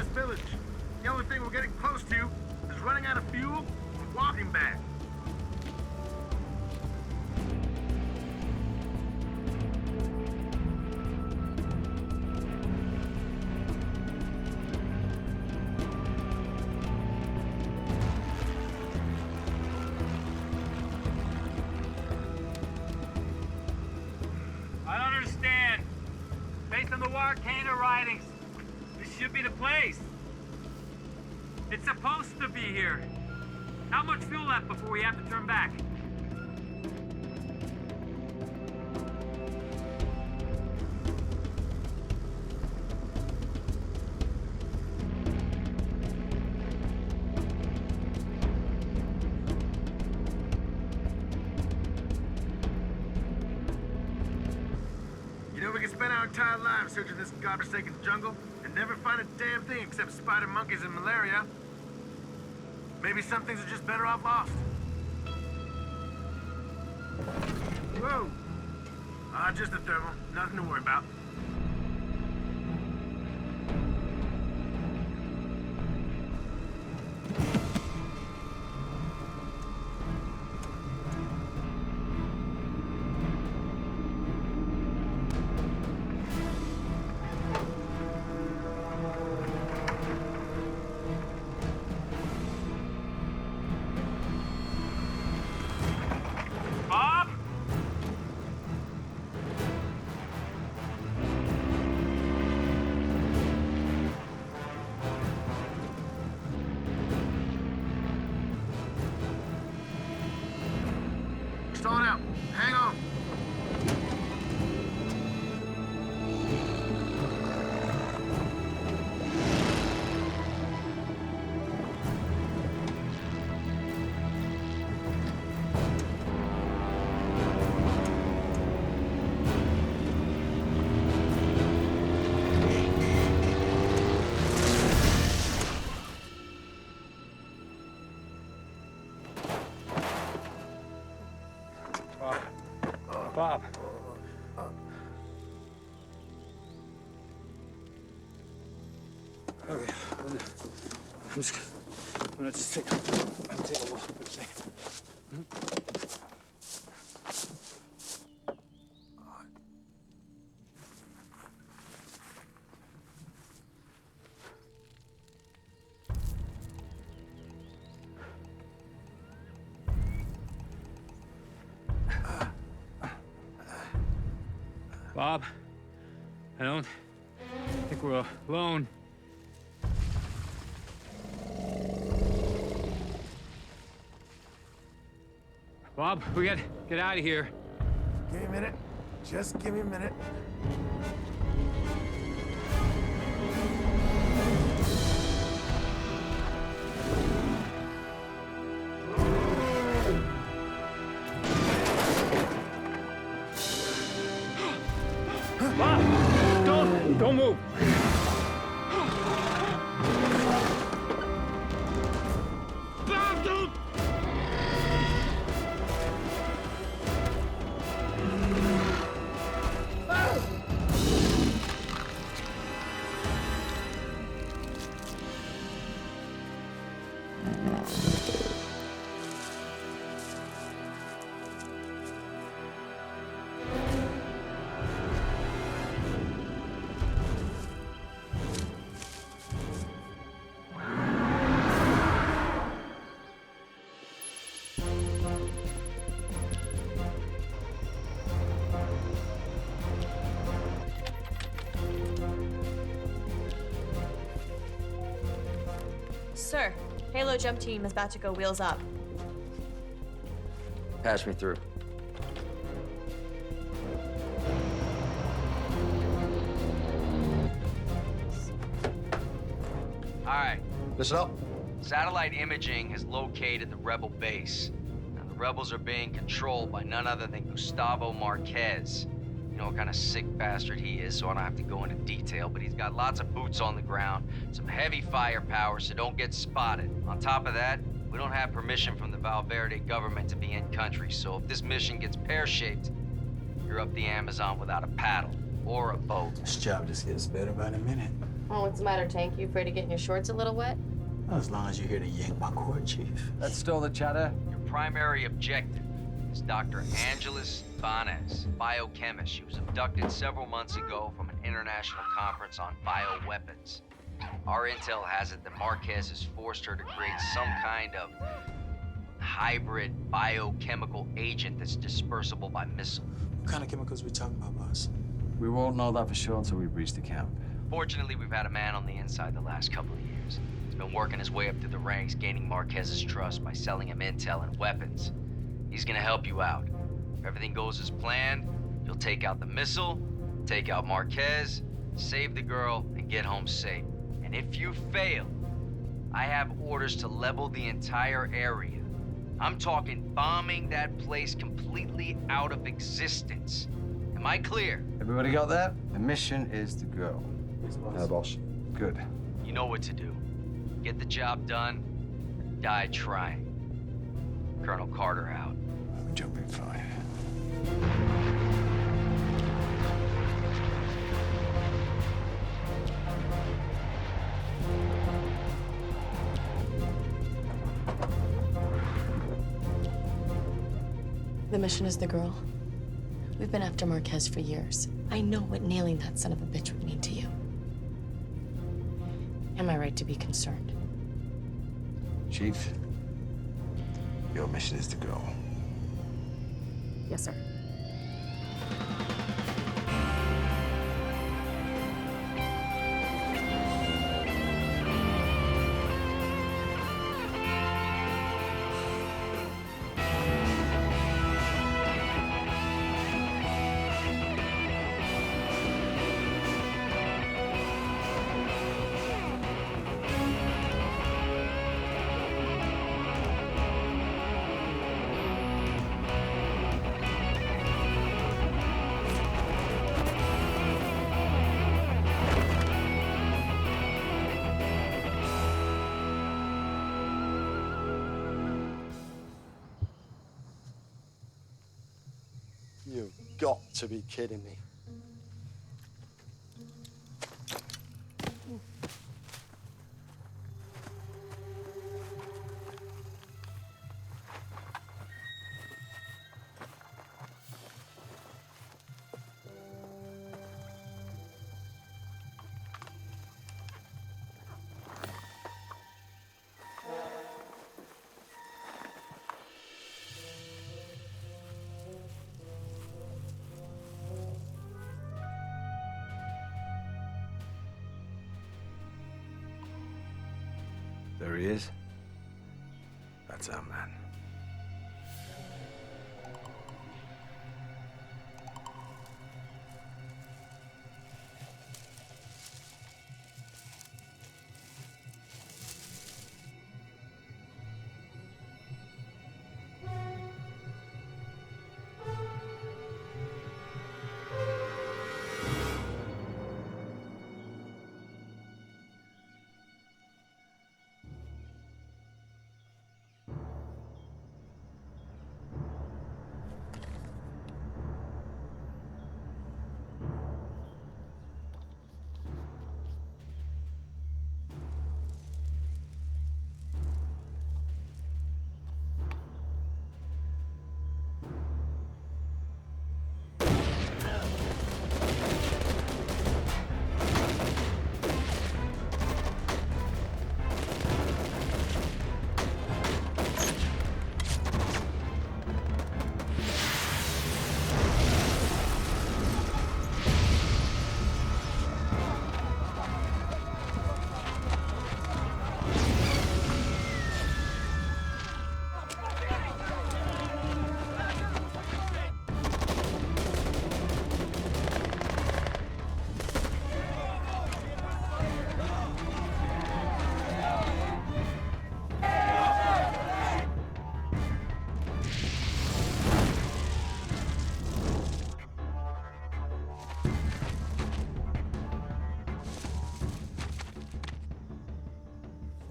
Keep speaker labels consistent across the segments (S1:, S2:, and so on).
S1: this village. The only thing we're getting close to is running out of fuel and walking back.
S2: I don't understand. Based on the Warcana writings, this should be the place. It's supposed to be here. How much fuel left before we have to turn back?
S1: You know, we can spend our entire lives searching this godforsaken jungle and never find a damn thing except spider monkeys and malaria. Maybe some things are just better off lost. Whoa! Just a thermal. Nothing to worry about.
S2: Bob?
S1: Stalling out. Hang on.
S2: Bob.
S3: Okay. I'm gonna just take a look for a second.
S2: Bob, I don't think we're alone. Bob, we gotta get out of here.
S1: Give me a minute. Just give me a minute.
S2: Bob, don't move. Bob, don't.
S4: Sir, Halo Jump Team is about to go wheels up.
S5: Patch me through. All right.
S3: Listen up.
S5: Satellite imaging has located the rebel base. Now, the rebels are being controlled by none other than Gustavo Marquez. You know what kind of sick bastard he is, so I don't have to go into detail, but he's got lots of boots on the ground, some heavy firepower, so don't get spotted. On top of that, we don't have permission from the Valverde government to be in country, so if this mission gets pear-shaped, you're up the Amazon without a paddle or a boat.
S3: This job just gets better by the minute.
S4: Oh, what's the matter, Tank? You afraid of getting your shorts a little wet?
S3: As long as you're here to yank my cord, Chief.
S6: Let's stall the chatter.
S5: Your primary objective is Dr. Angeles Ibanez, biochemist. She was abducted several months ago from an international conference on bioweapons. Our intel has it that Marquez has forced her to create some kind of hybrid biochemical agent that's dispersible by missile.
S3: What kind of chemicals we talking about, boss?
S6: We won't know that for sure until we reach the camp.
S5: Fortunately, we've had a man on the inside the last couple of years. He's been working his way up through the ranks, gaining Marquez's trust by selling him intel and weapons. He's gonna help you out. If everything goes as planned, you'll take out the missile, take out Marquez, save the girl, and get home safe. And if you fail, I have orders to level the entire area. I'm talking bombing that place completely out of existence. Am I clear?
S6: Everybody got that? The mission is to go.
S3: boss.
S6: Good.
S5: You know what to do. Get the job done, or die trying. Colonel Carter out.
S6: I'm jumping 5.
S4: The mission is the girl. We've been after Marquez for years. I know what nailing that son of a bitch would mean to you. Am I right to be concerned?
S6: Chief, your mission is to go.
S4: Yes, sir.
S3: You've got to be kidding me.
S6: There he is. That's our man.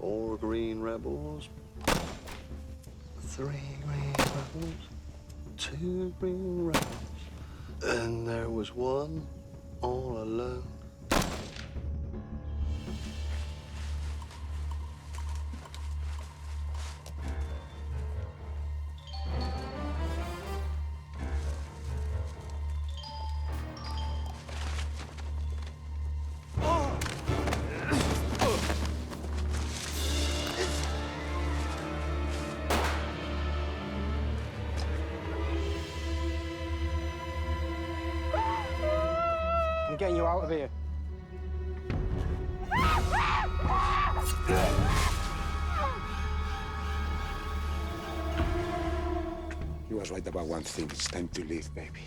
S3: Four green rebels, 3 green rebels, 2 green rebels, and there was one all alone.
S7: getting you out of here.
S8: He was right about one thing. It's time to leave, baby.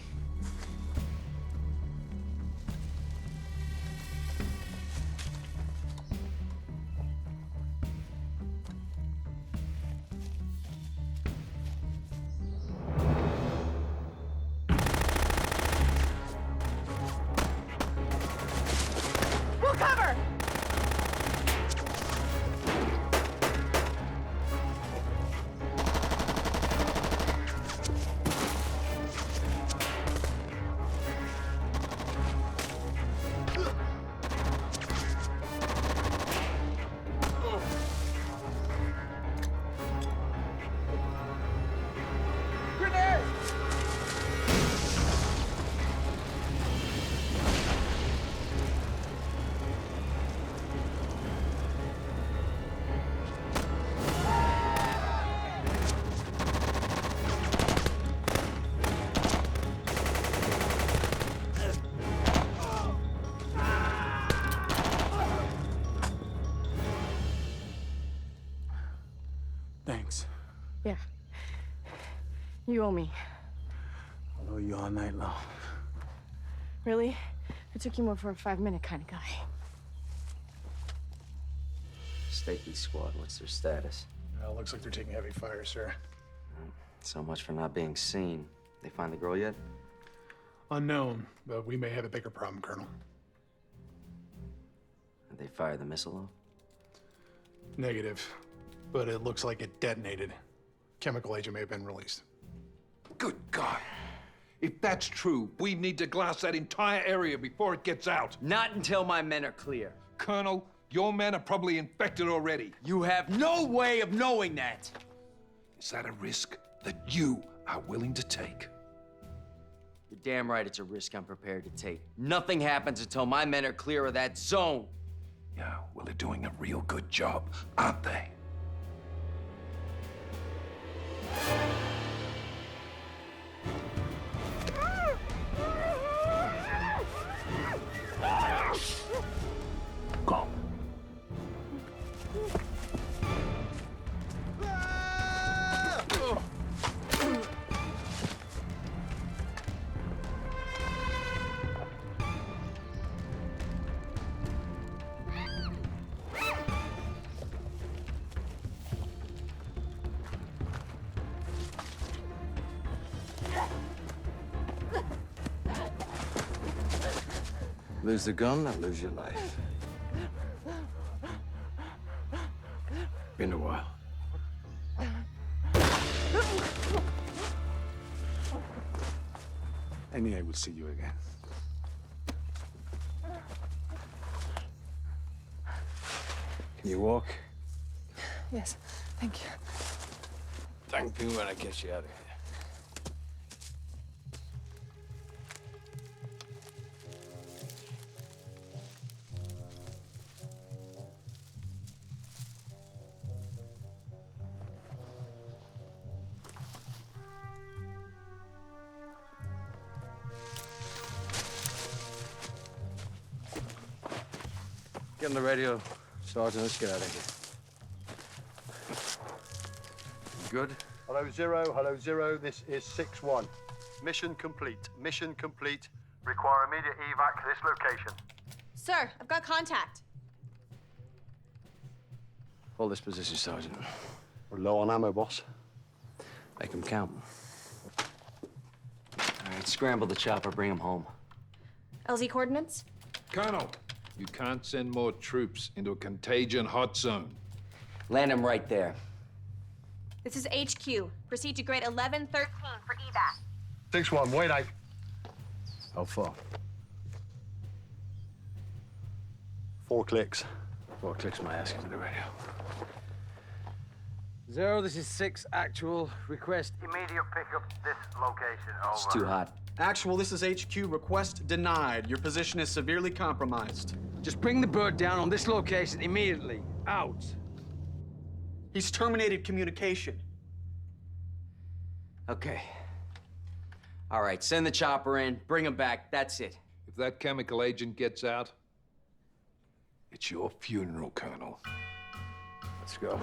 S7: Thanks.
S4: Yeah. You owe me.
S7: I'll owe you all night long.
S4: Really? I took you more for a 5-minute kind of guy.
S5: Stakey squad, what's their status?
S9: Looks like they're taking heavy fire, sir.
S5: So much for not being seen. They find the girl yet?
S9: Unknown, but we may have a bigger problem, Colonel.
S5: Did they fire the missile off?
S9: Negative, but it looks like it detonated. Chemical agent may have been released.
S10: Good God. If that's true, we need to glass that entire area before it gets out.
S11: Not until my men are clear.
S10: Colonel, your men are probably infected already.
S11: You have no way of knowing that.
S10: Is that a risk that you are willing to take?
S11: You're damn right it's a risk I'm prepared to take. Nothing happens until my men are clear of that zone.
S10: Yeah, well, they're doing a real good job, aren't they? Go.
S6: Lose the gun, and lose your life. Been a while.
S8: I knew I would see you again.
S6: Can you walk?
S4: Yes, thank you.
S6: Thank me when I get you out of here. Get on the radio, Sergeant. Let's get out of here. You good?
S3: Hello, Zero. This is 6-1. Mission complete. Mission complete. Require immediate evac to this location.
S12: Sir, I've got contact.
S6: Hold this position, Sergeant.
S3: We're low on ammo, boss.
S5: Make them count. All right, scramble the chopper, bring him home.
S12: LZ coordinates?
S10: Colonel, you can't send more troops into a contagion hot zone.
S11: Land him right there.
S12: This is HQ. Proceed to grade 1113 for evac.
S3: 6-1, wait out.
S6: How far?
S3: 4 clicks.
S6: 4 clicks, my ass into the radio.
S7: Zero, this is 6 actual. Request.
S1: Immediate pickup this location, over.
S11: It's too hot.
S13: Actual, this is HQ. Request denied. Your position is severely compromised.
S7: Just bring the bird down on this location immediately. Out.
S13: He's terminated communication.
S11: Okay. All right, send the chopper in, bring him back, that's it.
S10: If If that chemical agent gets out, it's your funeral, Colonel.
S6: Let's go.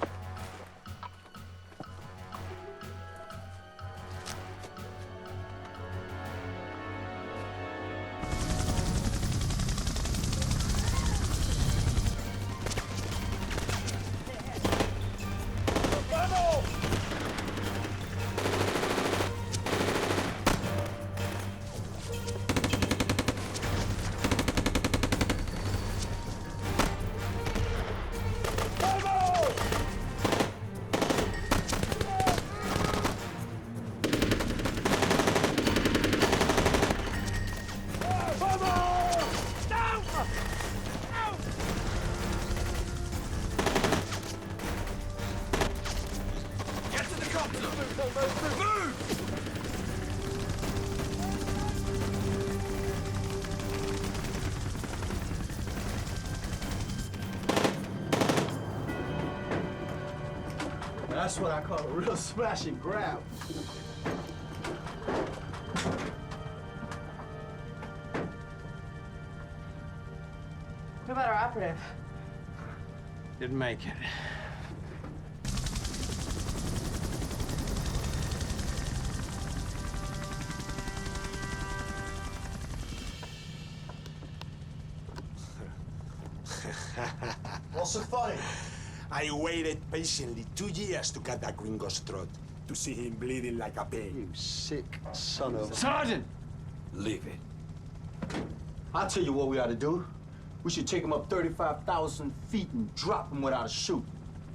S14: That's what I call a real smash and grab.
S4: What about our operative?
S7: Didn't make it.
S14: What's so funny?
S8: I waited patiently 2 years to cut that gringo's throat, to see him bleeding like a pig.
S3: You sick son of...
S7: Sergeant!
S8: Leave it.
S14: I'll tell you what we ought to do. We should take him up 35,000 feet and drop him without a chute.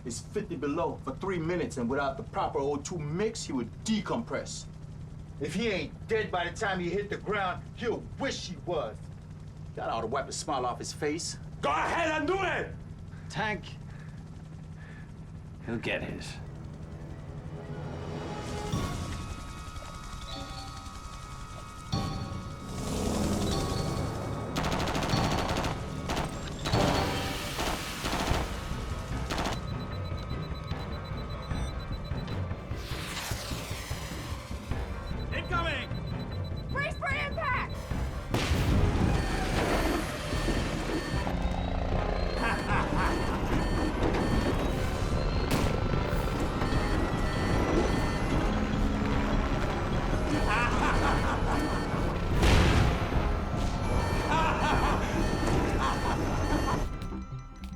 S14: It's 50 below for 3 minutes, and without the proper O2 mix, he would decompress. If he ain't dead by the time he hit the ground, he'll wish he was. That ought to wipe a smile off his face.
S8: Go ahead and do it!
S7: Tank. He'll get his.
S2: Incoming!
S12: Brace for impact!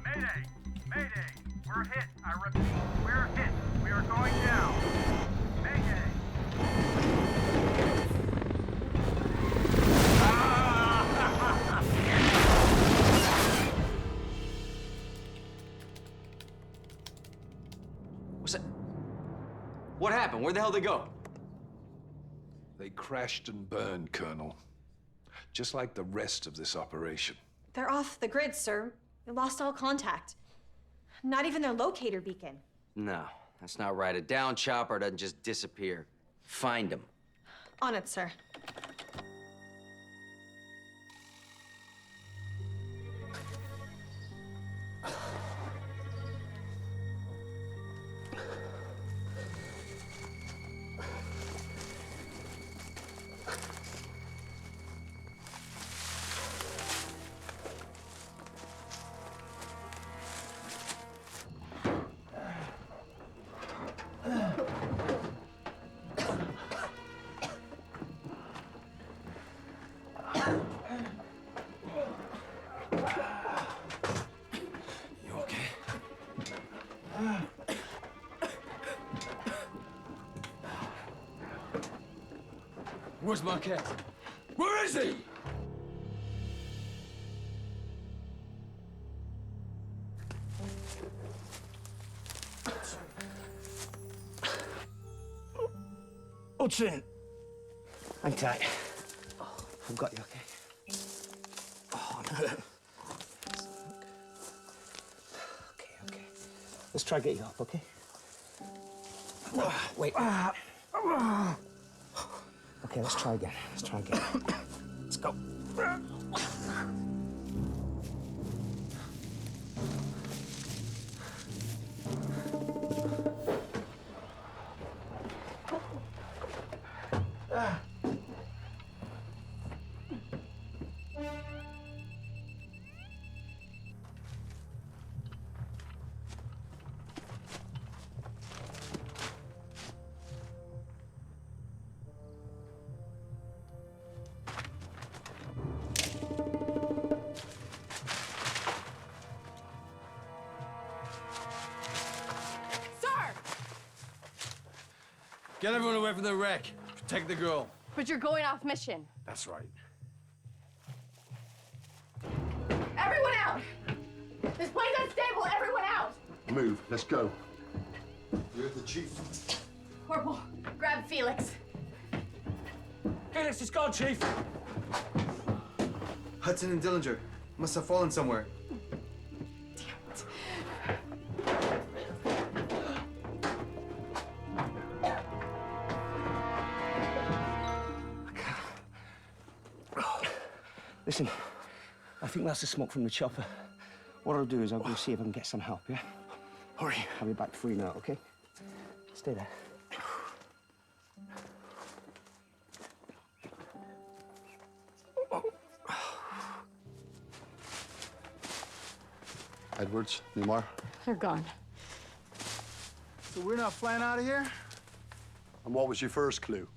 S1: Mayday! Mayday! We're hit. I repeat, we're hit. We are going down. Mayday!
S11: What's that? What happened? Where the hell did they go?
S10: They crashed and burned, Colonel. Just like the rest of this operation.
S12: They're off the grid, sir. They lost all contact. Not even their locator beacon.
S11: No, that's not right. A down chopper doesn't just disappear. Find him.
S12: On it, sir.
S7: Where's Marquez? Where is he?
S14: Chin. Hang tight. I've got you, okay? Oh, no. Okay. Let's try to get you up, okay? Wait. Okay, let's try again. Let's go.
S7: Get everyone away from the wreck. Protect the girl.
S12: But you're going off mission.
S9: That's right.
S12: Everyone out! This plane's unstable, everyone out!
S3: Move, let's go. You're the chief.
S12: Corporal, grab Felix.
S7: Felix is gone, Chief.
S13: Hudson and Dillinger must have fallen somewhere.
S15: Listen, I think that's the smoke from the chopper. What I'll do is I'll go see if I can get some help, yeah?
S13: Hurry.
S15: I'll be back free now, okay? Stay there.
S3: Edwards, Newmar.
S4: They're gone.
S9: So we're not flying out of here?
S3: And what was your first clue?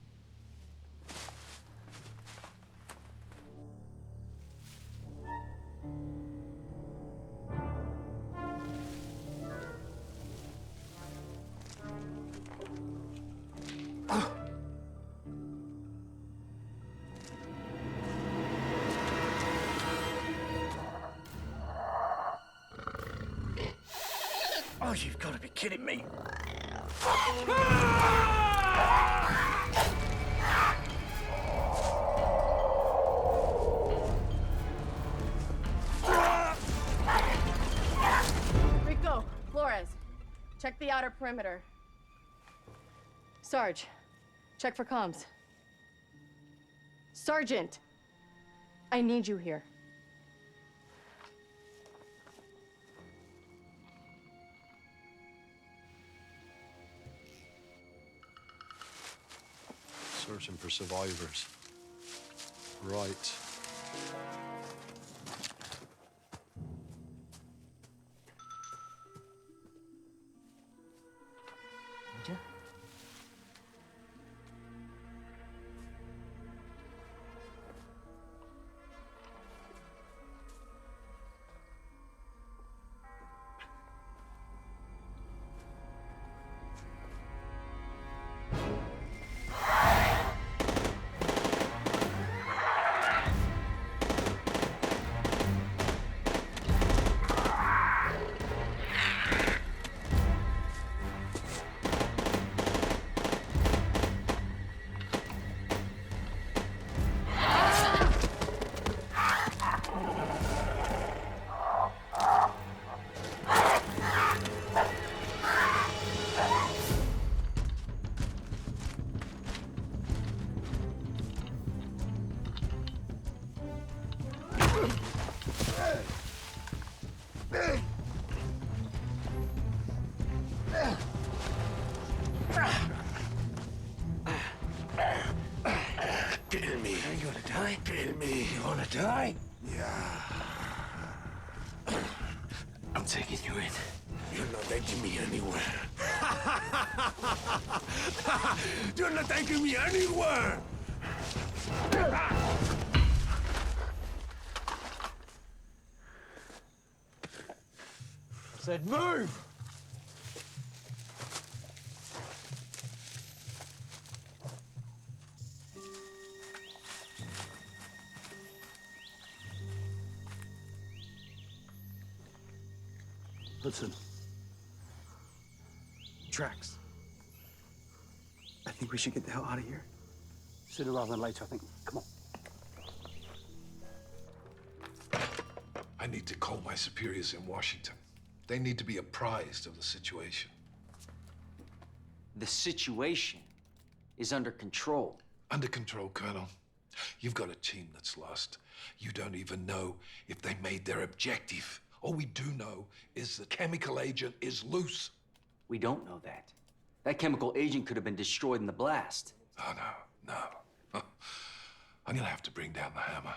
S15: Oh, you've got to be kidding me.
S4: Rico, Flores, check the outer perimeter. Sarge, check for comms. Sergeant, I need you here.
S3: Searching for survivors. Right.
S15: Kidding me. Are you gonna die? Kidding me. You wanna die?
S8: Yeah.
S15: I'm taking you in.
S8: You're not taking me anywhere. You're not taking me anywhere.
S7: I said move!
S13: Hudson. Tracks. I think we should get the hell out of here.
S15: Sooner rather than later, I think. Come on.
S10: I need to call my superiors in Washington. They need to be apprised of the situation.
S11: The situation is under control.
S10: Under control, Colonel. You've got a team that's lost. You don't even know if they made their objective. All we do know is the chemical agent is loose.
S11: We don't know that. That chemical agent could have been destroyed in the blast.
S10: Oh, no. I'm gonna have to bring down the hammer.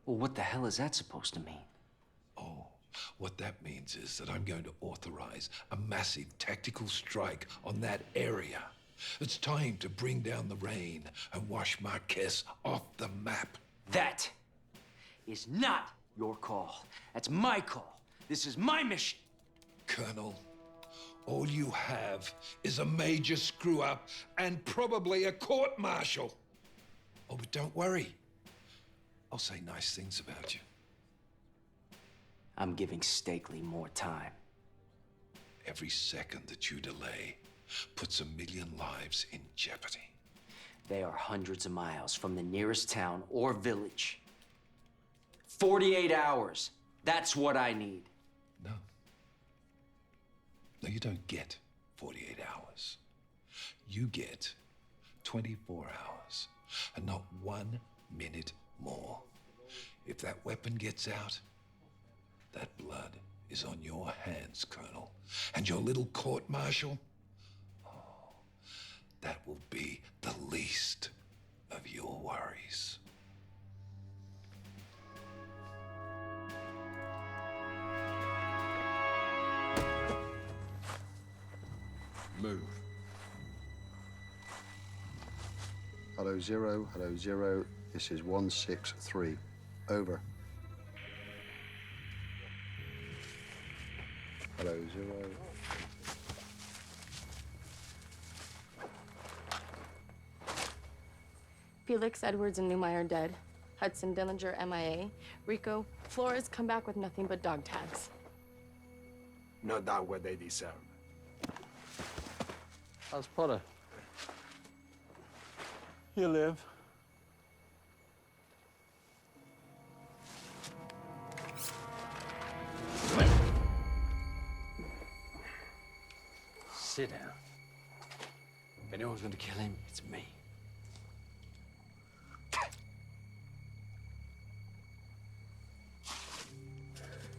S11: Well, what the hell is that supposed to mean?
S10: Oh, what that means is that I'm going to authorize a massive tactical strike on that area. It's time to bring down the rain and wash Marquez off the map.
S11: That is not your call. That's my call. This is my mission.
S10: Colonel, All you have is a major screw-up and probably a court-martial. Oh, but don't worry. I'll say nice things about you.
S11: I'm giving Stakely more time.
S10: Every second that you delay puts 1,000,000 lives in jeopardy.
S11: They are hundreds of miles from the nearest town or village. 48 hours. That's what I need.
S10: No. No, you don't get 48 hours. You get 24 hours, and not 1 minute more. If that weapon gets out, that blood is on your hands, Colonel. And your little court-martial, oh, that will be the least of your worries.
S6: Move.
S3: Hello, 0. Hello, 0. This is 163. Over. Hello, 0.
S4: Felix, Edwards, and Newmeyer dead. Hudson, Dillinger, MIA. Rico, Flores come back with nothing but dog tags.
S16: No doubt what they deserve.
S6: How's Potter?
S13: He'll live.
S7: Sit down. If anyone's going to kill him, it's me.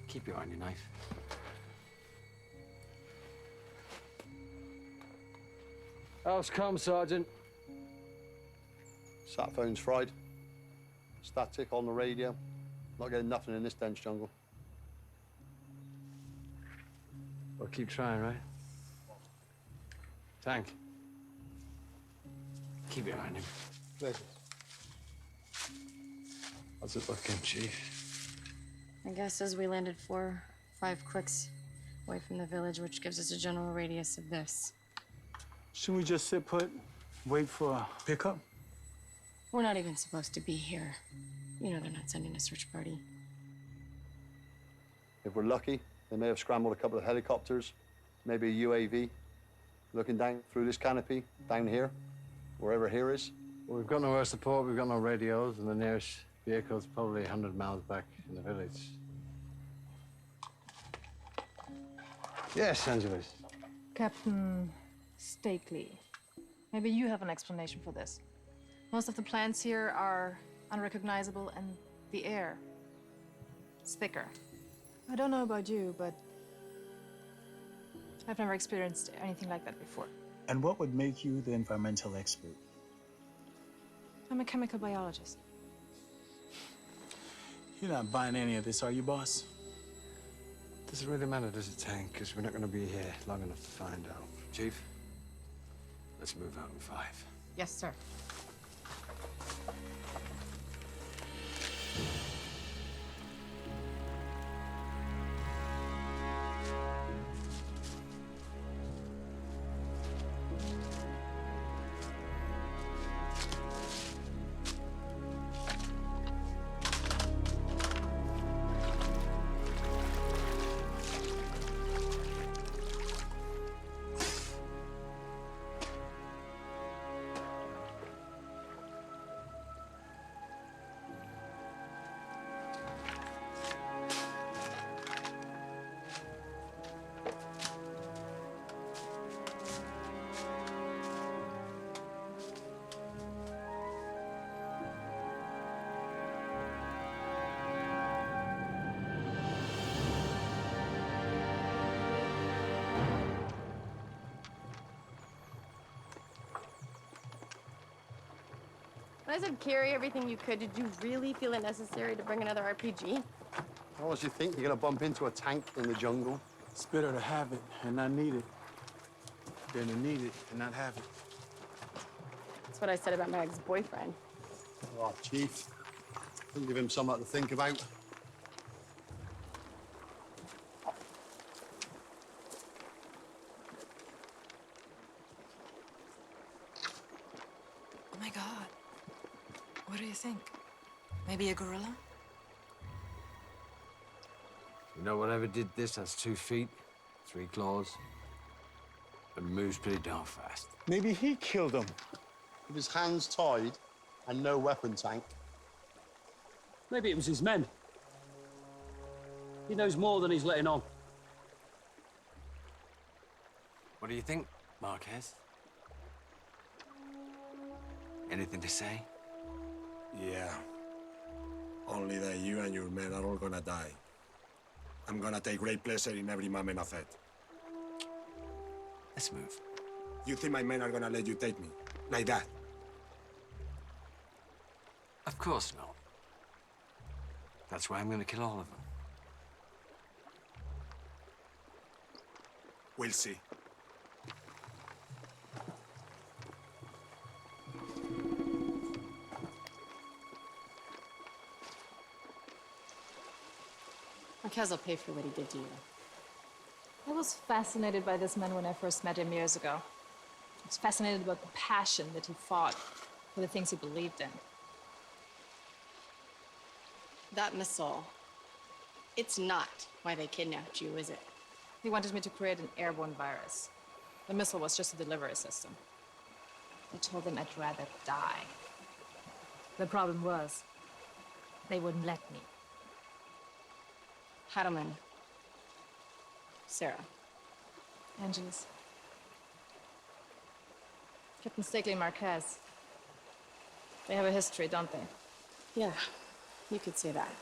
S7: Keep your eye on your knife.
S6: House come, Sergeant.
S3: Sat phone's fried. Static on the radio. Not getting nothing in this dense jungle.
S6: Well, keep trying, right? Tank.
S7: Keep your eye on him.
S3: Pleasure.
S6: How's it looking, Chief?
S4: I guess as we landed 4, 5 clicks away from the village, which gives us a general radius of this.
S13: Shouldn't we just sit put, wait for a pickup?
S4: We're not even supposed to be here. You know they're not sending a search party.
S3: If we're lucky, they may have scrambled a couple of helicopters, maybe a UAV, looking down through this canopy, down here, wherever here is.
S6: Well, we've got no air support, we've got no radios, and the nearest vehicle's probably 100 miles back in the village. Yes, Angeles.
S17: Captain Stakely, maybe you have an explanation for this. Most of the plants here are unrecognizable, and the air is thicker. I don't know about you, but I've never experienced anything like that before.
S13: And what would make you the environmental expert?
S17: I'm a chemical biologist.
S13: You're not buying any of this, are you, boss?
S6: Does it really matter, does it, Tank? Because we're not going to be here long enough to find out.
S7: Chief, let's move out in 5.
S17: Yes, sir.
S4: When I said carry everything you could, did you really feel it necessary to bring another RPG?
S3: How much do you think you're going to bump into a tank in the jungle?
S13: It's better to have it and not need it than to need it and not have it.
S4: That's what I said about my ex-boyfriend.
S3: Oh, Chief. Don't give him something to think about.
S17: think? Maybe a gorilla?
S7: You know, whatever did this has 2 feet, 3 claws, and moves pretty darn fast.
S3: Maybe he killed him. With his hands tied and no weapon tank.
S15: Maybe it was his men. He knows more than he's letting on.
S11: What do you think, Marquez? Anything to say?
S16: Yeah. Only that you and your men are all gonna die. I'm gonna take great pleasure in every moment of it.
S11: Let's move.
S16: You think my men are gonna let you take me? Like that?
S11: Of course not. That's why I'm gonna kill all of them.
S16: We'll see.
S4: Marquez will pay for what he did to you.
S17: I was fascinated by this man when I first met him years ago. I was fascinated about the passion that he fought for the things he believed in.
S4: That missile, it's not why they kidnapped you, is it?
S17: He wanted me to create an airborne virus. The missile was just a delivery system. I told them I'd rather die. The problem was, they wouldn't let me.
S4: Harriman. Sarah.
S17: Angeles. Captain Stakely and Marquez. They have a history, don't they?
S4: Yeah, you could say that.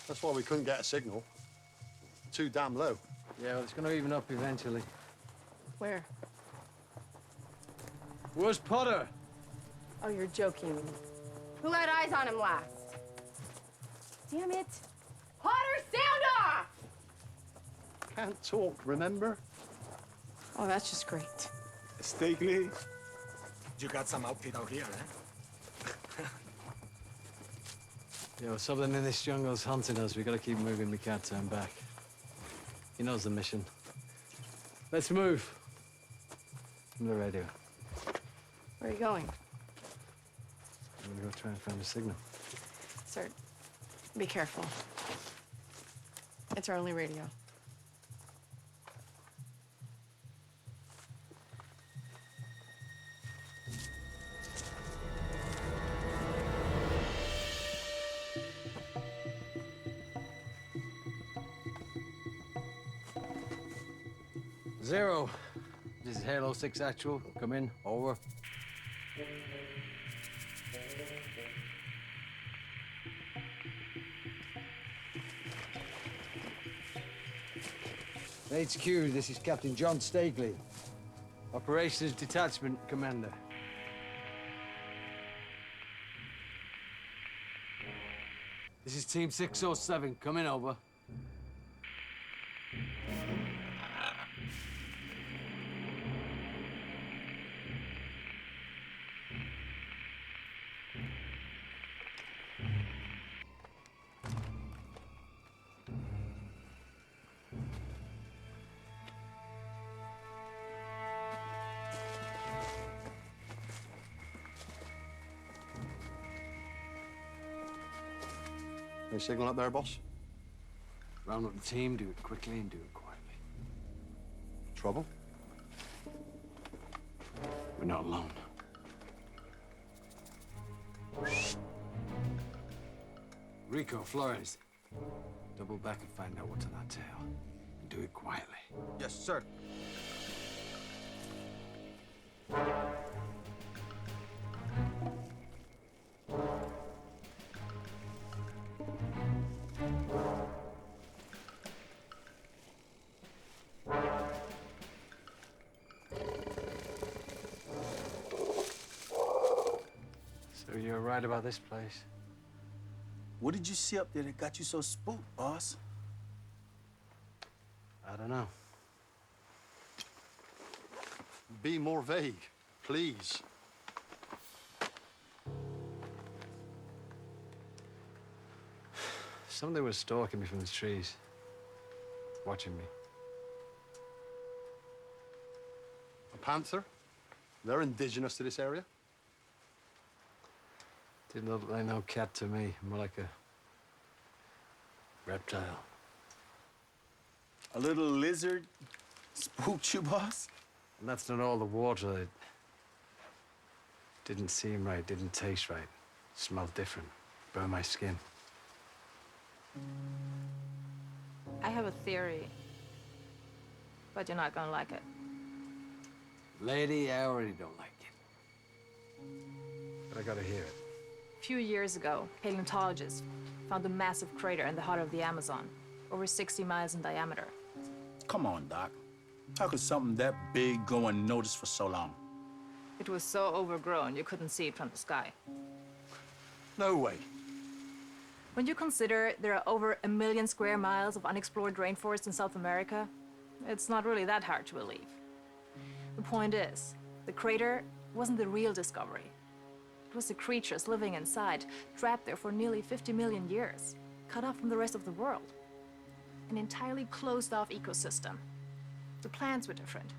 S3: That's why we couldn't get a signal. Too damn low.
S6: Yeah, well, it's going to even up eventually.
S4: Where?
S6: Where's Potter?
S4: Oh, you're joking. Who had eyes on him last? Damn it. Potter, sound off!
S3: Can't talk, remember?
S4: Oh, that's just great.
S16: Stakely, you got some outfit out here, eh?
S6: Yo, something in this jungle's hunting us. We gotta keep moving. We can't turn back. He knows the mission. Let's move. On the radio.
S4: Where are you going?
S6: I'm gonna go try and find a signal.
S4: Sir, be careful. It's our only radio.
S6: Zero. This is Halo 6 actual. Come in. Over. HQ, this is Captain John Stakely. Operations Detachment Commander. This is Team 607. Come in, over.
S3: Any signal up there, boss?
S7: Round up the team, do it quickly and do it quietly.
S3: Trouble?
S7: We're not alone. Rico, Flores, double back and find out what's on that tail. And do it quietly.
S13: Yes, sir.
S6: So you're right about this place?
S14: What did you see up there that got you so spooked, boss?
S6: I don't know.
S3: Be more vague, please.
S6: Something was stalking me from the trees, watching me.
S3: A panther? They're indigenous to this area.
S6: Didn't look like no cat to me, more like a reptile.
S14: A little lizard spooked you, boss?
S6: And that's not all the water. It didn't seem right, didn't taste right. Smelled different, burned my skin.
S17: I have a theory, but you're not gonna like it.
S7: Lady, I already don't like it.
S6: But I gotta hear it.
S17: A few years ago, paleontologists found a massive crater in the heart of the Amazon, over 60 miles in diameter.
S14: Come on, Doc. How could something that big go unnoticed for so long?
S17: It was so overgrown you couldn't see it from the sky.
S3: No way.
S17: When you consider there are over 1 million square miles of unexplored rainforest in South America, it's not really that hard to believe. The point is, the crater wasn't the real discovery. It was the creatures living inside, trapped there for nearly 50 million years, cut off from the rest of the world. An entirely closed-off ecosystem. The plants were different.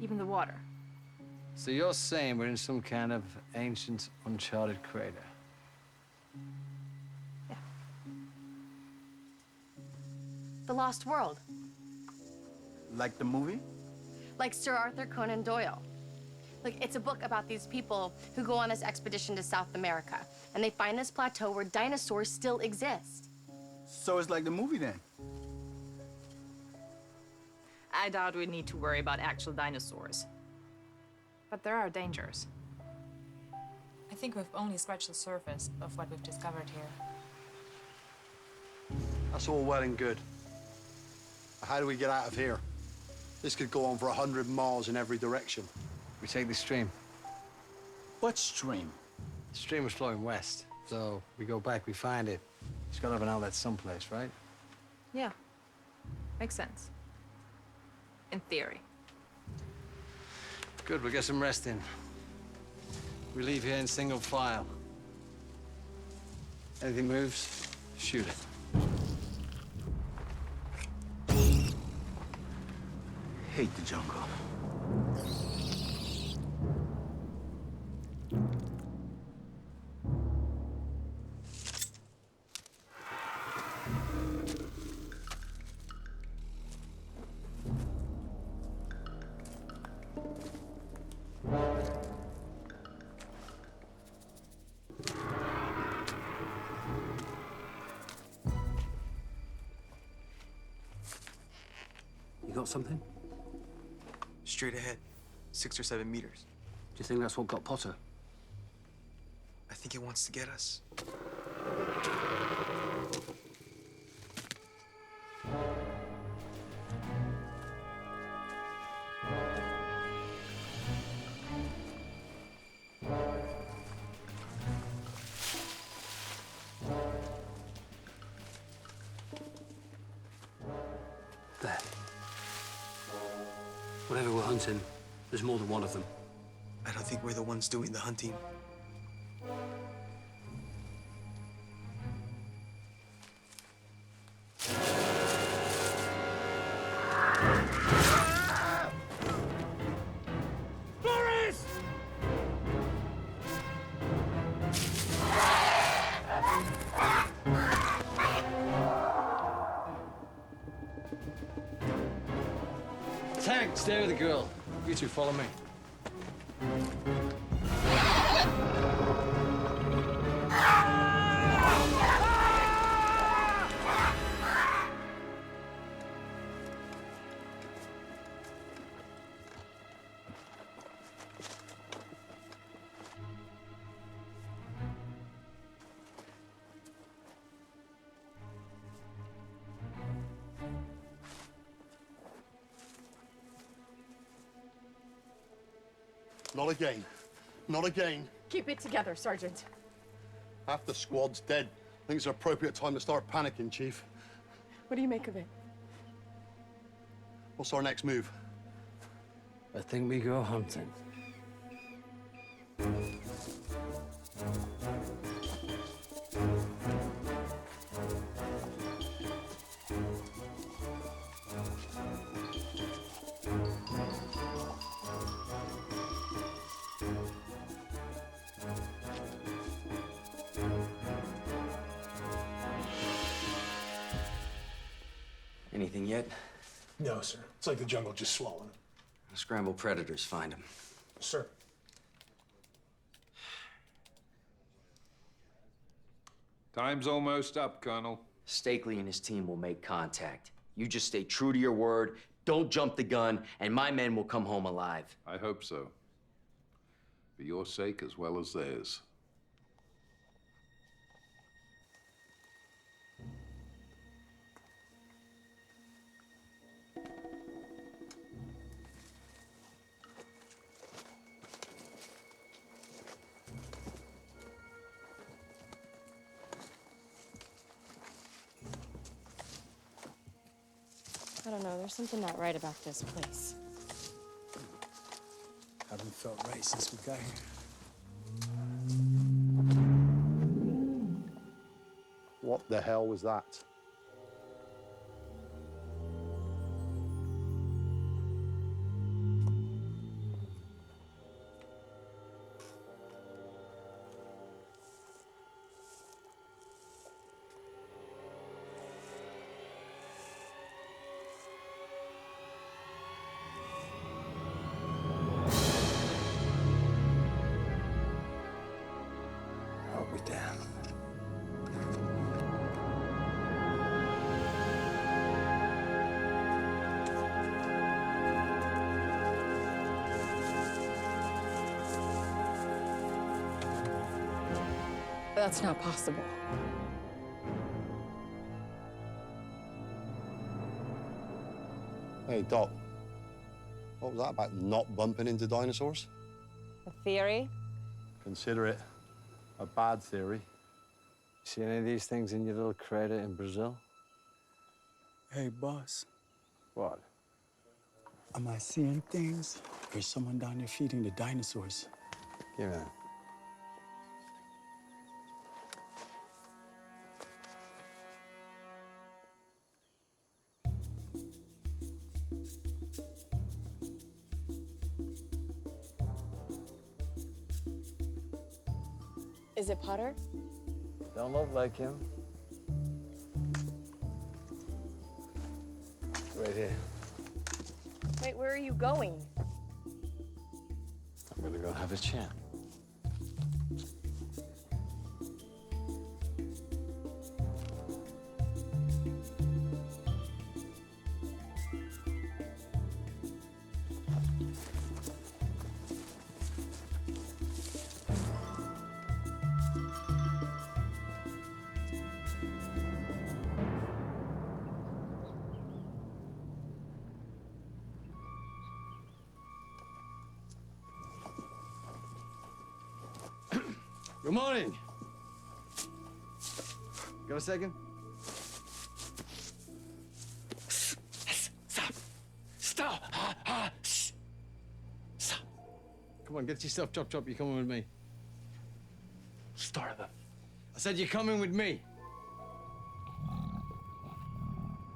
S17: Even the water.
S6: So you're saying we're in some kind of ancient, uncharted crater?
S17: Yeah.
S4: The Lost World.
S14: Like the movie?
S4: Like Sir Arthur Conan Doyle. Like, it's a book about these people who go on this expedition to South America, and they find this plateau where dinosaurs still exist.
S14: So it's like the movie then?
S17: I doubt we need to worry about actual dinosaurs. But there are dangers. I think we've only scratched the surface of what we've discovered here.
S3: That's all well and good. But how do we get out of here? This could go on for 100 miles in every direction.
S6: We take the stream.
S14: What stream?
S6: The stream was flowing west, so we go back, we find it. It's gotta have an outlet someplace, right?
S17: Yeah. Makes sense. In theory.
S6: Good, we'll get some rest in. We leave here in single file. Anything moves, shoot it.
S14: Hate the jungle.
S15: You got something?
S13: Straight ahead, 6 or 7 meters.
S15: Do you think that's what got Potter?
S13: I think it wants to get us.
S15: There. Whatever we're hunting, there's more than one of them.
S13: I don't think we're the ones doing the hunting.
S6: Stay with the girl. You two follow me.
S3: Not again. Not again.
S4: Keep it together, Sergeant.
S3: Half the squad's dead. I think it's an appropriate time to start panicking, Chief.
S4: What do you make of it?
S3: What's our next move?
S6: I think we go hunting.
S11: Anything yet?
S9: No, sir. It's like the jungle just swallowed him.
S11: Scramble predators, find him.
S9: Sir.
S10: Time's almost up, Colonel.
S11: Stakely and his team will make contact. You just stay true to your word, don't jump the gun, and my men will come home alive.
S10: I hope so. For your sake as well as theirs.
S4: I don't know, there's something not right about this place.
S16: Haven't felt right since we got here.
S3: What the hell was that?
S16: I'll be damned.
S4: That's not possible.
S3: Hey, Doc. What was that about not bumping into dinosaurs?
S12: A theory?
S3: Consider it a bad theory.
S6: See any of these things in your little crater in Brazil?
S16: Hey, boss.
S6: What?
S16: Am I seeing things? Or is someone down there feeding the dinosaurs?
S3: Give me that.
S4: Is it Potter?
S6: Don't look like him. Right here.
S4: Wait, where are you going?
S6: I'm gonna go have a chat. Good morning. Got a second?
S16: Stop! Stop! Stop!
S6: Come on, get yourself chopped up. You're coming with me.
S16: Starve them.
S6: I said you're coming with me.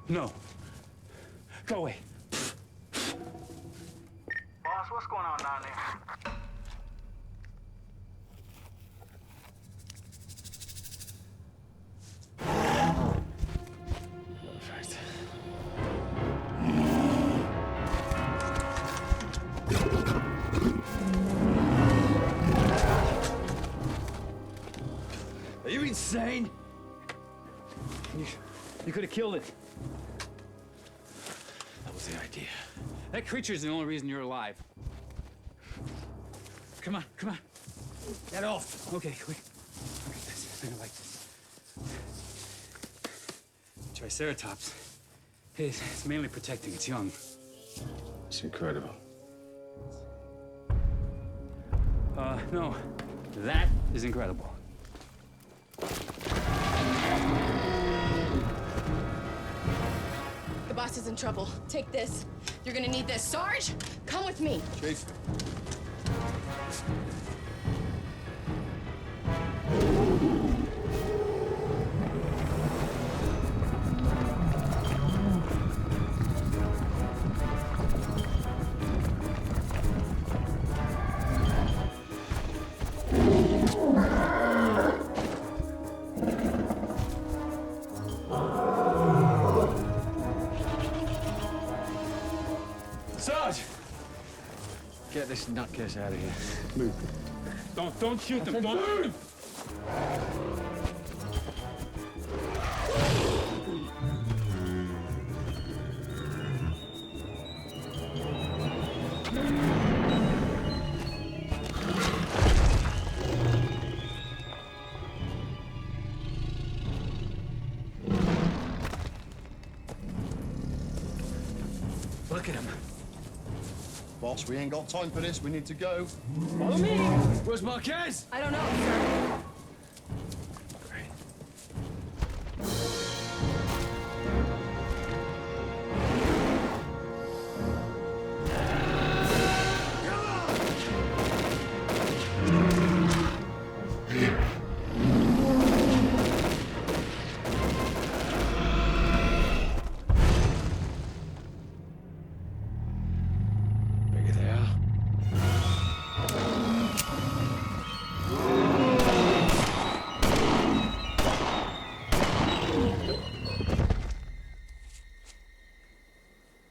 S16: No. Go away.
S2: Boss, what's going on down there?
S6: Perfect.
S2: insane? You could have killed it.
S10: That was the idea.
S2: That creature's the only reason you're alive. Come on, come on.
S10: Get off.
S2: Okay, quick. Look at this. I don't like this. Triceratops. It's mainly protecting its young.
S10: It's incredible.
S2: No. That is incredible.
S4: The boss is in trouble. Take this. You're gonna need this. Sarge, come with me.
S3: Chief.
S2: Sarge!
S6: Get this nutcase out of here. Move.
S2: Don't shoot them. Don't move!
S6: Look at him.
S3: Boss, we ain't got time for this. We need to go.
S6: Follow me. Where's Marquez?
S4: I don't know, sir.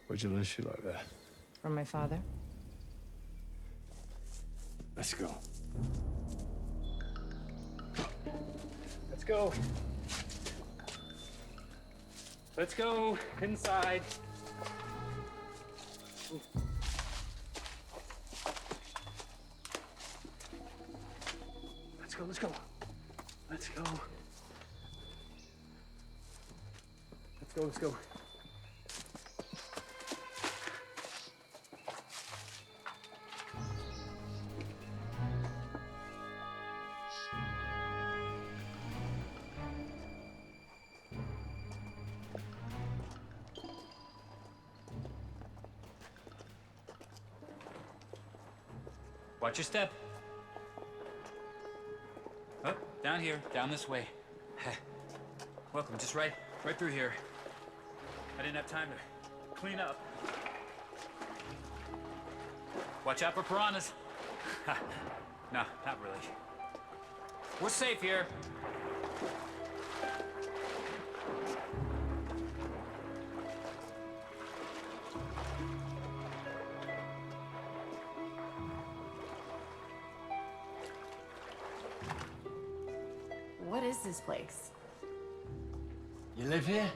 S6: Where'd you learn shit like that?
S17: From my father.
S6: Let's go.
S2: Let's go. Let's go inside.
S6: Let's go, let's go. Let's go.
S2: Let's go, let's go. Watch your step. Up, down here, down this way. Welcome, just right through here. I didn't have time to clean up. Watch out for piranhas. No, not really. We're safe here.
S4: What is this place?
S6: You live here?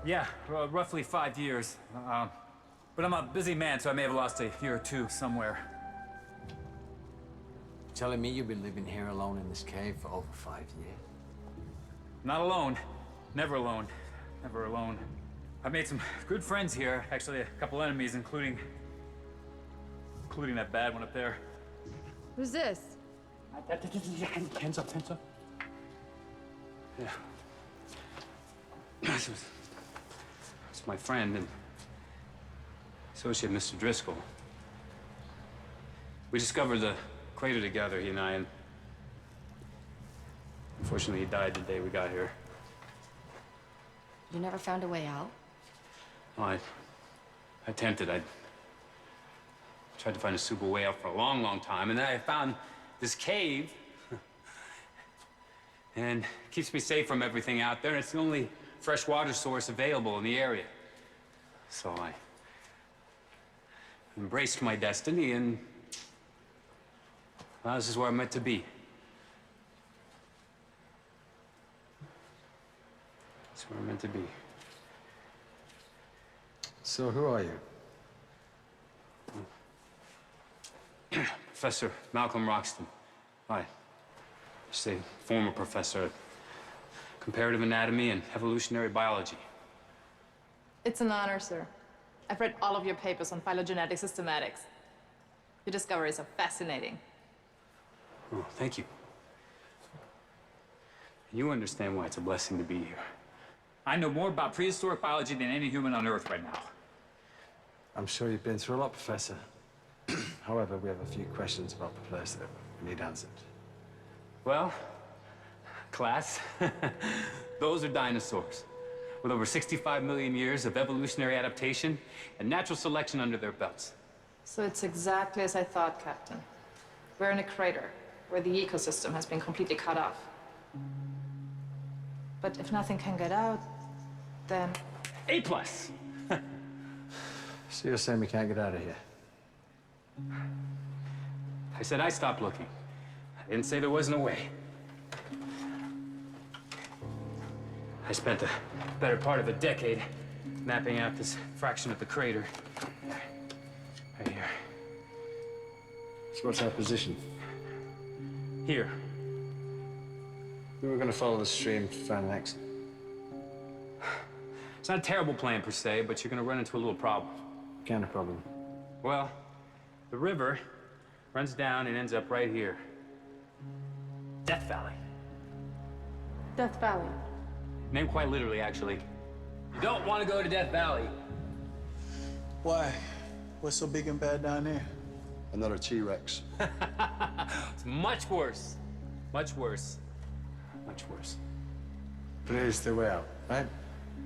S2: Yeah, roughly 5 years. But I'm a busy man, so I may have lost a year or two somewhere.
S7: Telling me you've been living here alone in this cave for over 5 years?
S2: Not alone. Never alone. Never alone. I've made some good friends here. Actually, a couple enemies, including that bad one up there.
S4: Who's this?
S2: Hands up, hands up. Yeah. This was my friend and associate, Mr. Driscoll. We discovered the crater together, he and I, and unfortunately he died the day we got here.
S4: You never found a way out?
S2: Well, I attempted. I tried to find a suitable way out for a long, long time, and then I found this cave. And it keeps me safe from everything out there, and it's the only fresh water source available in the area. So I embraced my destiny, and well, this is where I'm meant to be.
S6: meant to be. So, who are you?
S18: Professor Malcolm Roxton. Hi. Just a former professor of comparative anatomy and evolutionary biology.
S17: It's an honor, sir. I've read all of your papers on phylogenetic systematics. Your discoveries are fascinating.
S18: Oh, thank you. You understand why it's a blessing to be here. I know more about prehistoric biology than any human on Earth right now.
S6: I'm sure you've been through a lot, Professor. However, we have a few questions about the place that we need answered.
S18: Well, class, those are dinosaurs with over 65 million years of evolutionary adaptation and natural selection under their belts.
S17: So it's exactly as I thought, Captain. We're in a crater where the ecosystem has been completely cut off. But if nothing can get out, then...
S18: A+.
S6: So you're saying we can't get out of here?
S18: I said I stopped looking. I didn't say there wasn't a way. I spent the better part of a decade mapping out this fraction of the crater. Right here.
S6: So what's our position?
S18: Here.
S6: We were going to follow the stream to find an exit.
S18: It's not a terrible plan per se, but you're going to run into a little problem.
S6: What kind of problem?
S18: Well, the river runs down and ends up right here. Death Valley.
S17: Death Valley.
S18: Named quite literally, actually. You don't want to go to Death Valley.
S9: Why? What's so big and bad down there?
S3: Another T-Rex.
S18: It's much worse. Much worse. Much worse.
S6: But it is the way out, right?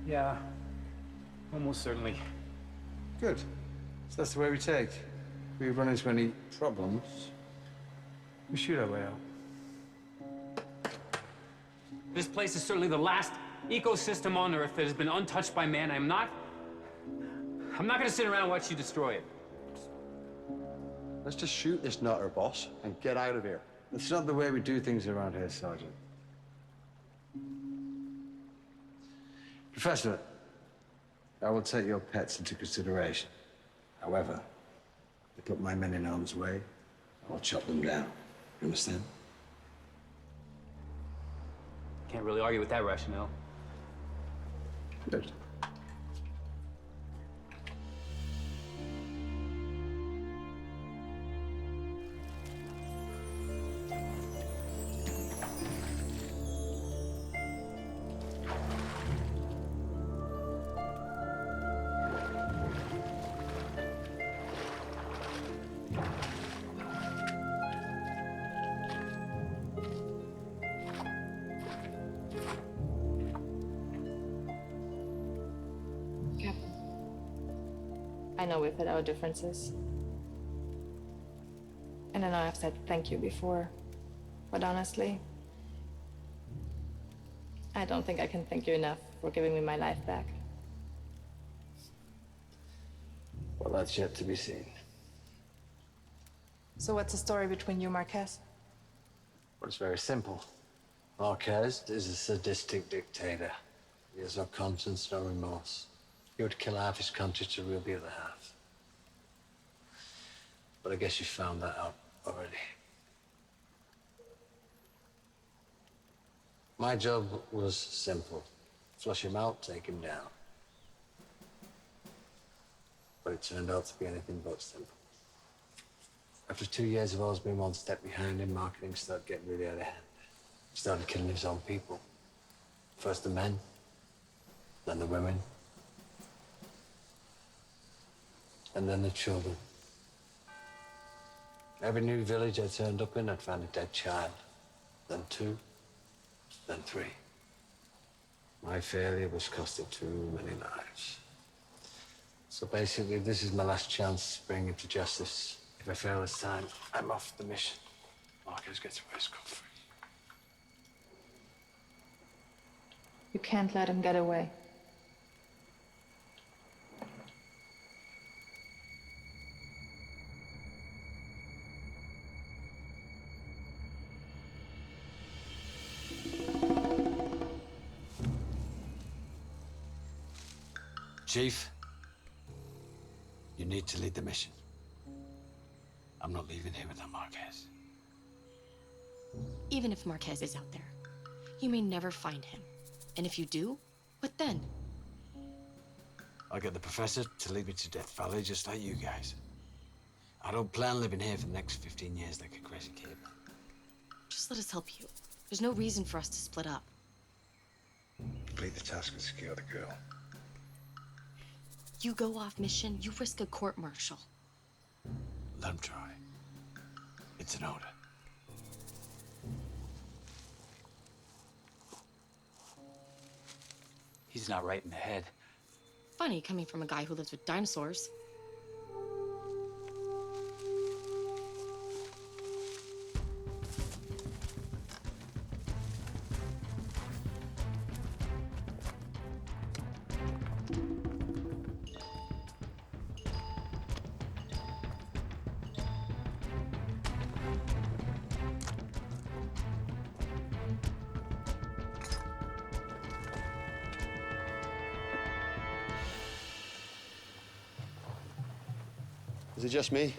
S18: Yeah. Almost certainly.
S6: Good. So that's the way we take. If we run into any problems, we shoot our way out.
S18: This place is certainly the last ecosystem on Earth that has been untouched by man. I'm not gonna sit around and watch you destroy it.
S3: Let's just shoot this nutter, boss, and get out of here.
S6: That's not the way we do things around here, Sergeant. Professor, I will take your pets into consideration. However, if they put my men in harm's way, I'll chop them down. You understand?
S18: Can't really argue with that rationale.
S6: Good.
S17: I know we've had our differences. And I know I've said thank you before. But honestly, I don't think I can thank you enough for giving me my life back.
S6: Well, that's yet to be seen.
S17: So what's the story between you, Marquez?
S6: Well, it's very simple. Marquez is a sadistic dictator. He has no conscience, no remorse. He would kill half his country to rule the other half. But I guess you found that out already. My job was simple. Flush him out, take him down. But it turned out to be anything but simple. After 2 years of always being one step behind him, marketing started getting really out of hand. He started killing his own people. First the men, then the women, and then the children. Every new village I turned up in, I'd find a dead child. Then 2, then 3. My failure was costing too many lives. So basically, this is my last chance to bring him to justice. If I fail this time, I'm off the mission. Marquez gets away scot-free.
S17: You can't let him get away.
S6: Chief, you need to lead the mission. I'm not leaving here without Marquez.
S4: Even if Marquez is out there, you may never find him. And if you do, what then?
S6: I'll get the professor to lead me to Death Valley just like you guys. I don't plan living here for the next 15 years like a crazy kid.
S4: Just let us help you. There's no reason for us to split up.
S6: Complete the task and secure the girl.
S4: You go off mission, you risk a court-martial.
S6: Let him try. It's an order.
S18: He's not right in the head.
S4: Funny coming from a guy who lives with dinosaurs.
S3: Is it just me?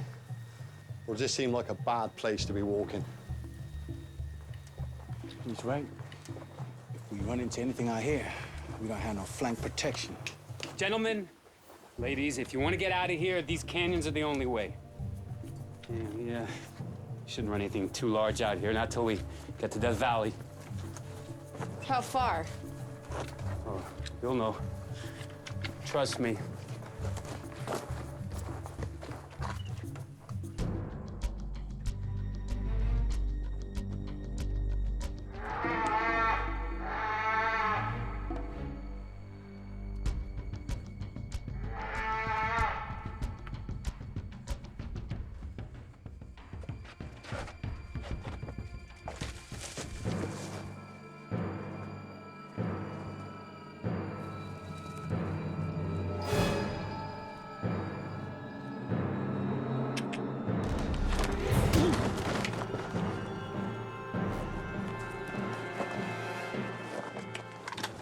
S3: Or does this seem like a bad place to be walking?
S15: He's right. If we run into anything out here, we don't have no flank protection.
S18: Gentlemen, ladies, if you want to get out of here, these canyons are the only way. Yeah, shouldn't run anything too large out here, not till we get to Death Valley.
S4: How far?
S18: Oh, you'll know. Trust me.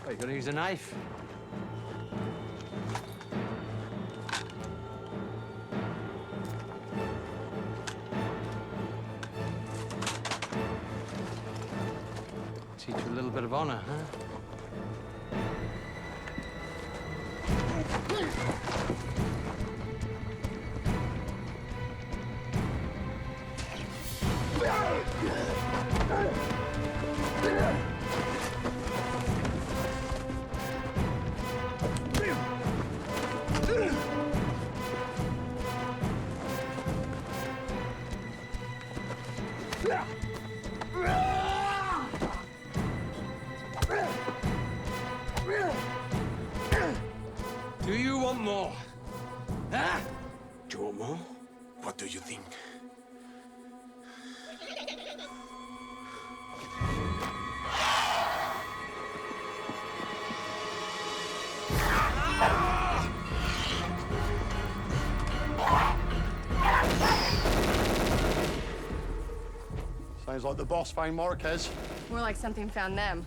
S6: You gonna use a knife? Teach you a little bit of honor, huh?
S14: Do you want more? Huh? Do you want more? What do you think?
S3: Sounds like the boss found Marquez.
S4: More like something found them.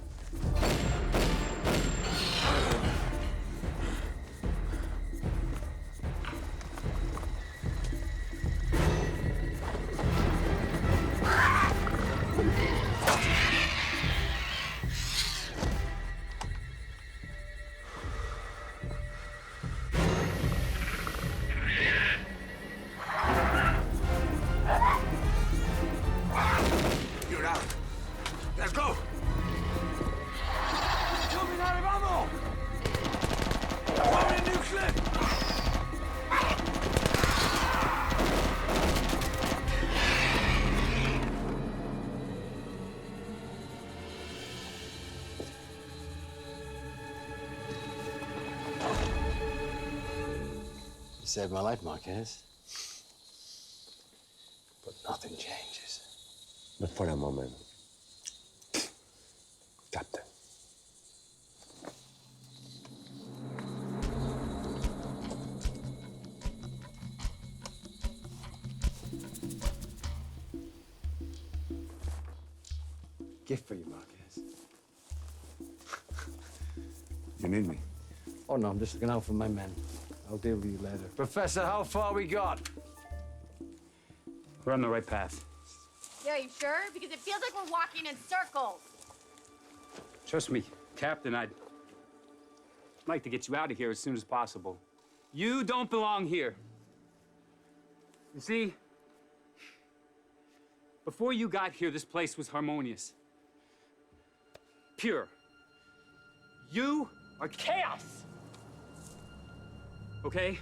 S14: You're out. Let's go! Vamos! Found a new clip!
S6: You saved my life, Marquez. But nothing changes.
S15: But for a moment, Captain.
S6: Gift for you, Marquez.
S15: You need me?
S6: Oh, no, I'm just looking out for my men. I'll deal with you later. Professor, how far we got?
S18: We're on the right path.
S4: Yeah, you sure? Because it feels like we're walking in circles.
S18: Trust me, Captain, I'd like to get you out of here as soon as possible. You don't belong here. You see, before you got here, this place was harmonious. Pure. You are chaos! Okay?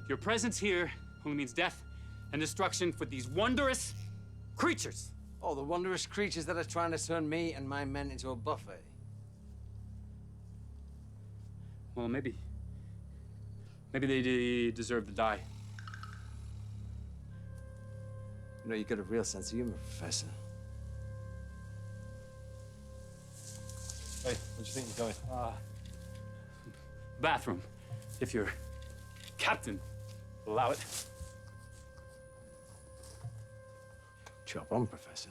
S18: Your presence here only means death and destruction for these wondrous creatures.
S7: Oh, the wondrous creatures that are trying to turn me and my men into a buffet.
S18: Well, maybe they deserve to die.
S7: You know, you got a real sense of humor, Professor.
S3: Hey, what do you think you're going?
S18: Bathroom, if your captain will allow it.
S7: Chop on, Professor.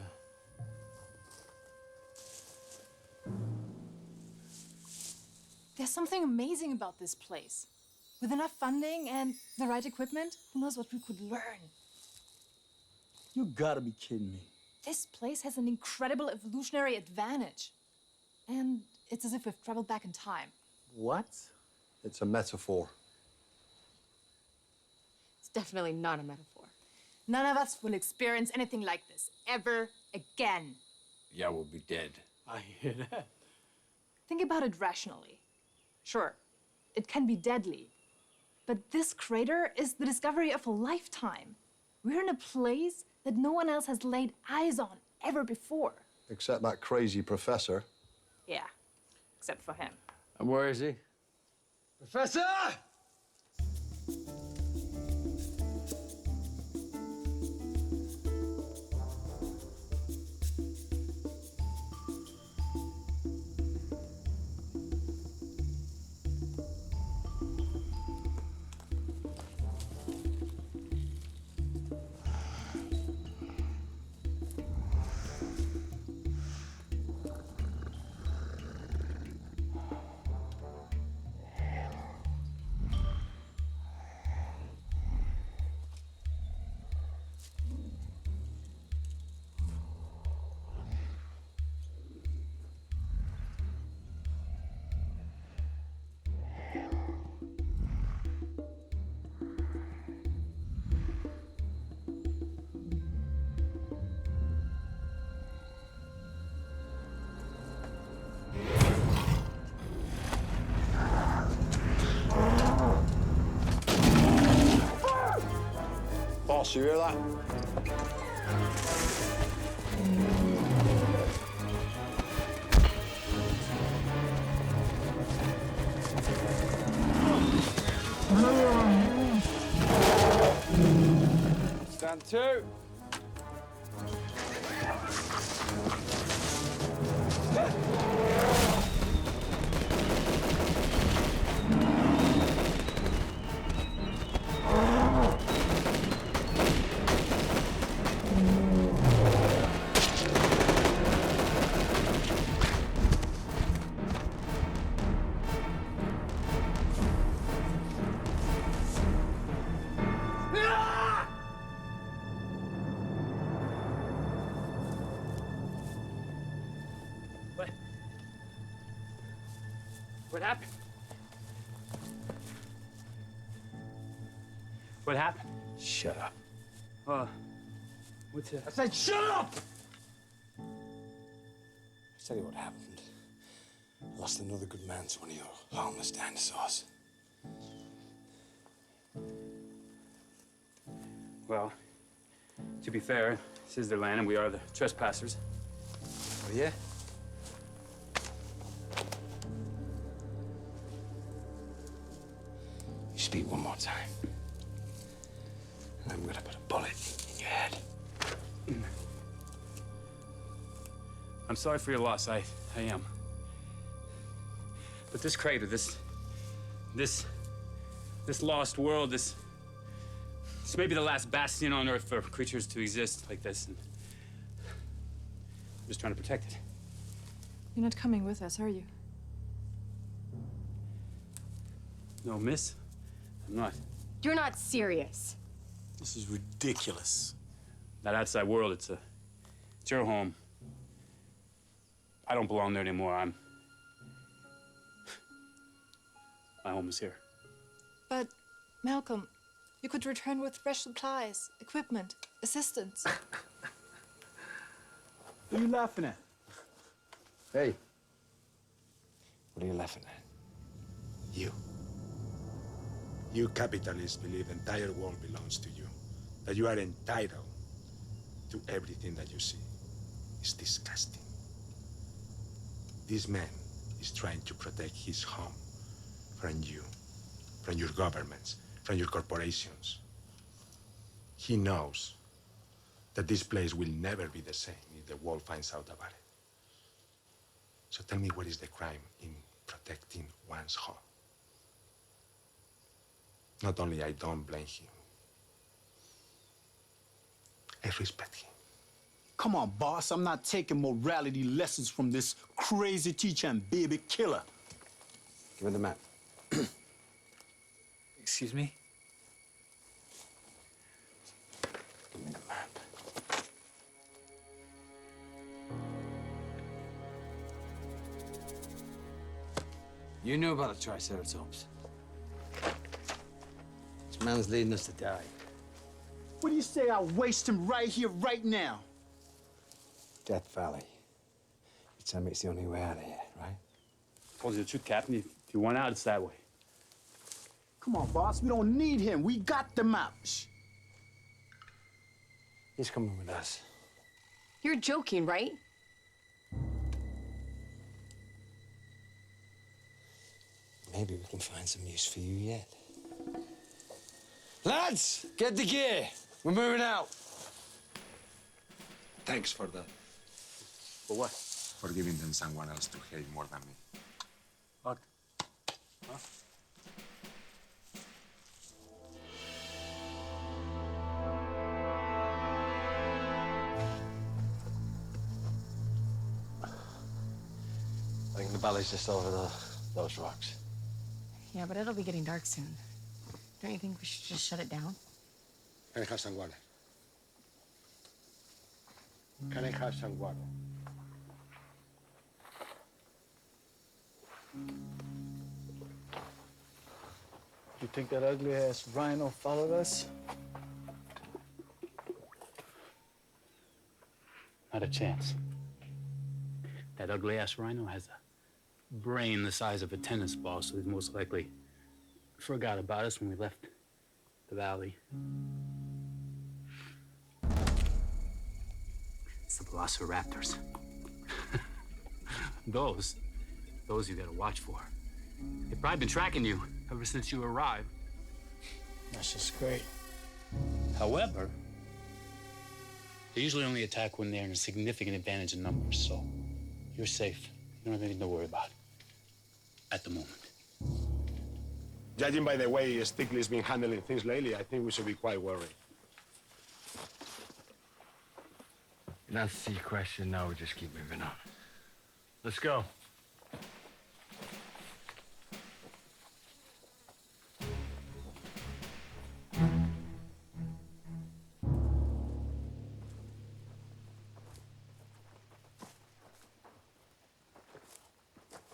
S17: There's something amazing about this place. With enough funding and the right equipment, who knows what we could learn?
S14: You gotta be kidding me.
S17: This place has an incredible evolutionary advantage. And it's as if we've traveled back in time.
S3: What? It's a metaphor.
S4: It's definitely not a metaphor.
S17: None of us will experience anything like this ever again.
S7: Yeah, we'll be dead.
S14: I hear that.
S17: Think about it rationally. Sure, it can be deadly. But this crater is the discovery of a lifetime. We're in a place that no one else has laid eyes on ever before.
S3: Except that crazy professor.
S17: Yeah, except for him.
S7: And where is he? Professor!
S3: Boss, you hear that?
S7: Stand two.
S18: What happened? What happened?
S7: Shut up.
S18: What's it?
S7: I said shut up! I'll tell you what happened. I lost another good man to one of your harmless dinosaurs.
S18: Well, to be fair, this is their land and we are the trespassers.
S7: Oh, yeah? You speak one more time. And I'm gonna put a bullet in your head.
S18: I'm sorry for your loss, I am. But this crater, this lost world, this may be the last bastion on Earth for creatures to exist like this. And I'm just trying to protect it.
S17: You're not coming with us, are you?
S18: No, miss. I'm not.
S4: You're not serious.
S7: This is ridiculous.
S18: That outside world, it's your home. I don't belong there anymore. My home is here.
S17: But, Malcolm, you could return with fresh supplies, equipment, assistance.
S7: What are you laughing at?
S3: Hey.
S7: What are you laughing at?
S8: You capitalists believe the entire world belongs to you. That you are entitled to everything that you see. It's disgusting. This man is trying to protect his home from you, from your governments, from your corporations. He knows that this place will never be the same if the world finds out about it. So tell me, what is the crime in protecting one's home? Not only I don't blame him, I respect him.
S7: Come on, boss. I'm not taking morality lessons from this crazy teacher and baby killer.
S6: Give me the map.
S18: Excuse me?
S6: Give me the map. You knew about the Triceratops. This man's leading us to die.
S7: What do you say I waste him right here, right now?
S6: Death Valley. You tell me it's the only way out of here, right?
S18: Told you the truth, Captain. If you want out, it's that way.
S7: Come on, boss. We don't need him. We got the map. Shh.
S6: He's coming with us.
S4: You're joking, right?
S6: Maybe we can find some use for you yet. Lads, get the gear. We're moving out.
S8: Thanks for that.
S18: For what?
S8: For giving them someone else to hate more than me.
S18: What? Huh?
S6: I think the valley's just over those rocks.
S4: Yeah, but it'll be getting dark soon. Don't you think we should just shut it down?
S16: Can I have some water? Can I have some water?
S7: You think that ugly-ass rhino followed us?
S18: Not a chance. That ugly-ass rhino has a brain the size of a tennis ball, so he's most likely forgot about us when we left the valley. It's the velociraptors. Those you gotta watch for. They've probably been tracking you ever since you arrived.
S7: That's just great.
S18: However, they usually only attack when they're in a significant advantage in numbers, so you're safe. You don't have anything to worry about at the moment.
S16: Judging by the way Stickley's been handling things lately, I think we should be quite worried.
S6: In answer to your question, no, we just keep moving on. Let's go.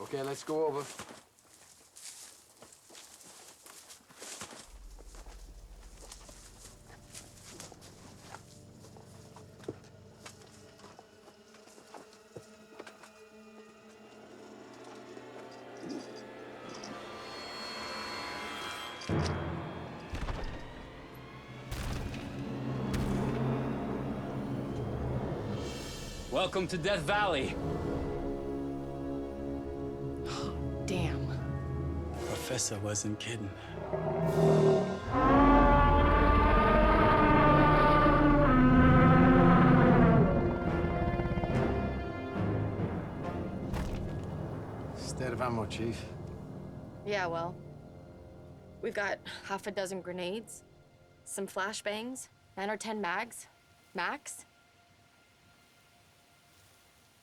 S6: Okay, let's go over.
S18: Welcome to Death Valley.
S4: Damn.
S18: The professor wasn't kidding.
S6: State of ammo, Chief.
S4: Yeah, well, we've got half a dozen grenades, some flashbangs, 9 or 10 mags, max.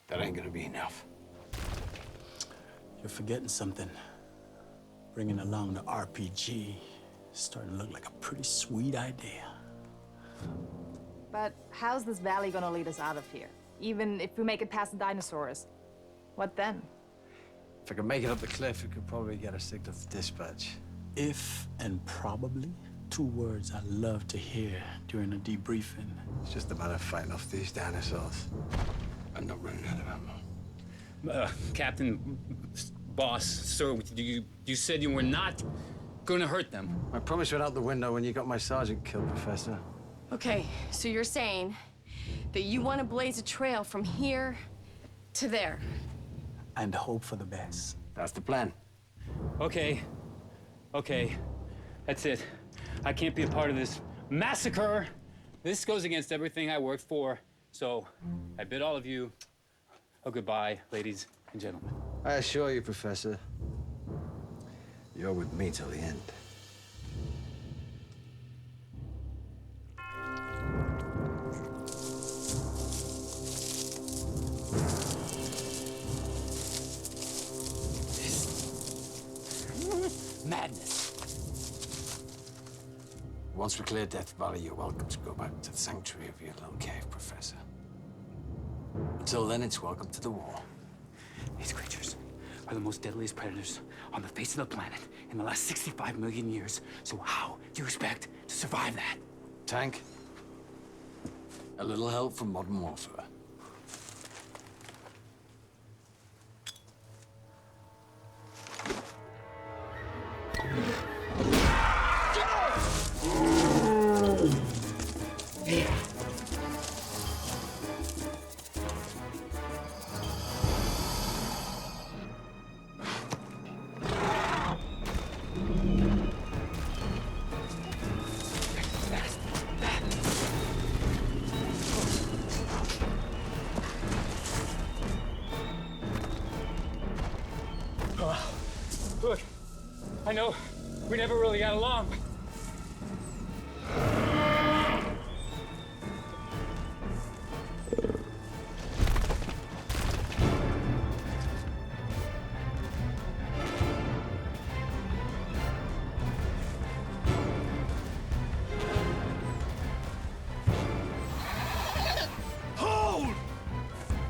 S6: That ain't gonna be enough.
S18: You're forgetting something.
S19: bringing along the RPG is starting to look like a pretty sweet idea.
S17: But how's this valley gonna lead us out of here? Even if we make it past the dinosaurs, what then?
S6: If I could make it up the cliff, it could probably get us to the dispatch.
S19: If and probably, 2 words I love to hear during a debriefing.
S6: It's just a matter of fighting off these dinosaurs. I'm not running out of ammo.
S18: Captain, boss, sir, you said you were not gonna hurt them.
S6: My promise went out the window when you got my sergeant killed, Professor.
S4: Okay, so you're saying that you want to blaze a trail from here to there.
S19: And hope for the best.
S6: That's the plan.
S18: Okay. That's it. I can't be a part of this massacre. This goes against everything I worked for. So I bid all of you a goodbye, ladies and gentlemen.
S6: I assure you, Professor, you're with me till the end.
S18: Madness.
S6: Once we clear Death Valley, you're welcome to go back to the sanctuary of your little cave, Professor. Until then, it's welcome to the war.
S18: These creatures are the most deadliest predators on the face of the planet in the last 65 million years. So how do you expect to survive that?
S6: Tank, a little help from modern warfare.
S18: Look, I know we never really got along, but...
S10: Hold!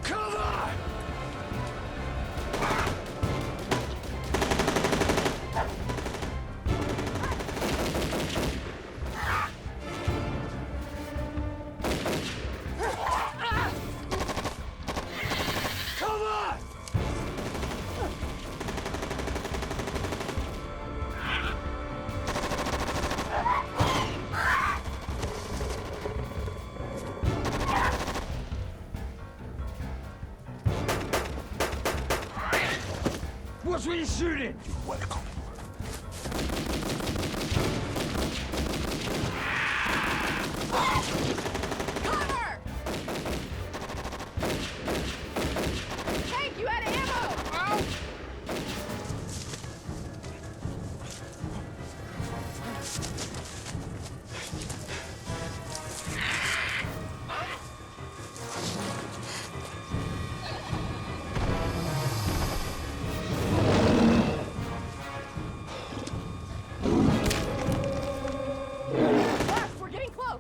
S10: Cover! Cover! What's what you shooting? You're welcome.
S4: Cover! Tank, you out of ammo! Boss, we're getting close.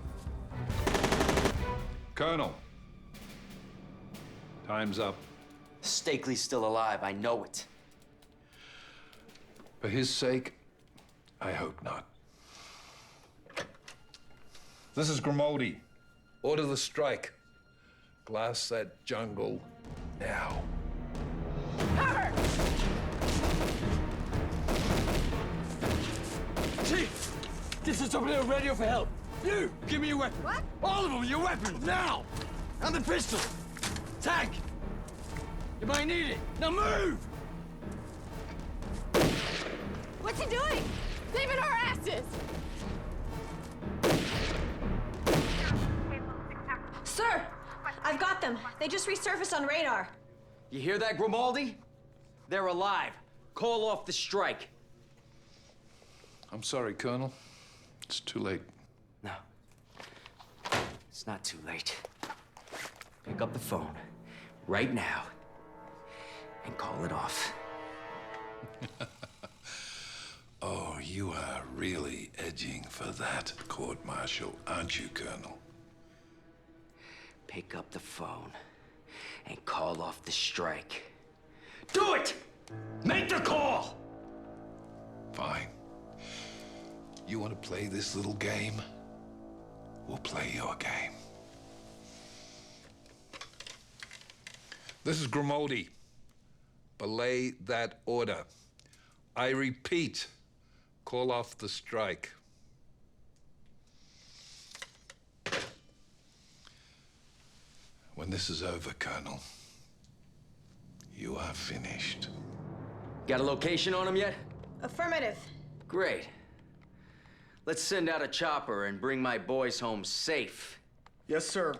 S10: Colonel. Time's up.
S11: Stakely's still alive, I know it.
S10: For his sake, I hope not. This is Grimaldi. Order the strike. Glass that jungle now.
S4: Cover!
S15: Chief, this is WO radio for help. You, give me your weapon.
S4: What?
S15: All of them, your weapons, now! And the pistol. Tank, you might need it. Now move!
S4: What's he doing? Saving our asses!
S12: Sir, I've got them. They just resurfaced on radar.
S11: You hear that, Grimaldi? They're alive. Call off the strike.
S10: I'm sorry, Colonel. It's too late.
S11: No. It's not too late. Pick up the phone right now and call it off.
S10: Oh, you are really edging for that court-martial, aren't you, Colonel?
S11: Pick up the phone and call off the strike. Do it! Make the call!
S10: Fine. You want to play this little game? We'll play your game. This is Grimaldi. Belay that order. I repeat, call off the strike. When this is over, Colonel, you are finished.
S11: Got a location on him yet?
S12: Affirmative.
S11: Great. Let's send out a chopper and bring my boys home safe.
S13: Yes, sir.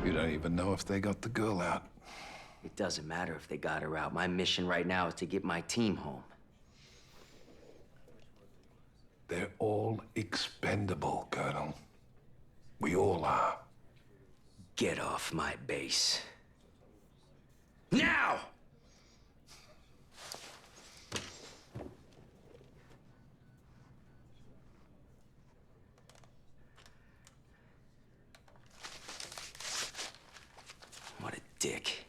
S10: You don't even know if they got the girl out.
S11: It doesn't matter if they got her out. My mission right now is to get my team home.
S10: They're all expendable, Colonel. We all are.
S11: Get off my base. Now! What a dick.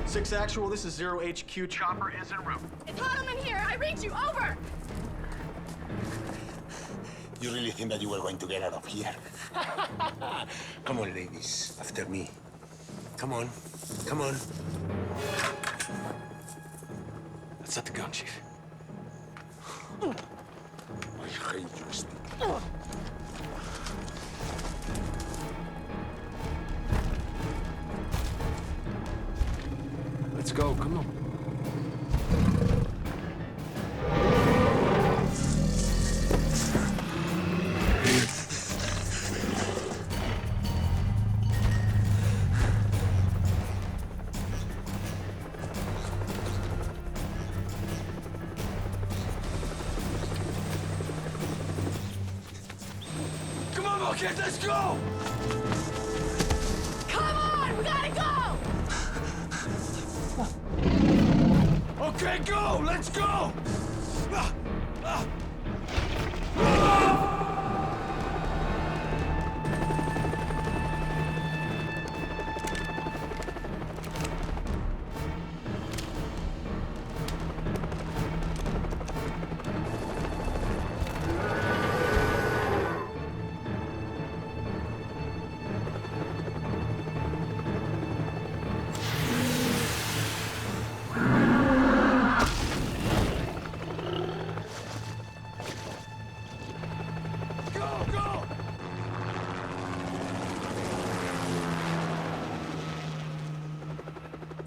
S13: Six actual, this is 0 HQ. Chopper is en route.
S4: It's hot in here. I read you. Over.
S16: You really think that you were going to get out of here? Come on, ladies, after me. Come on, come on.
S7: Let's set the gun, Chief.
S16: I hate you, Steve.
S7: Let's go, come on.
S15: Come on, Marquez, let's go!
S4: Come on, we gotta go.
S15: Okay, go! Let's go!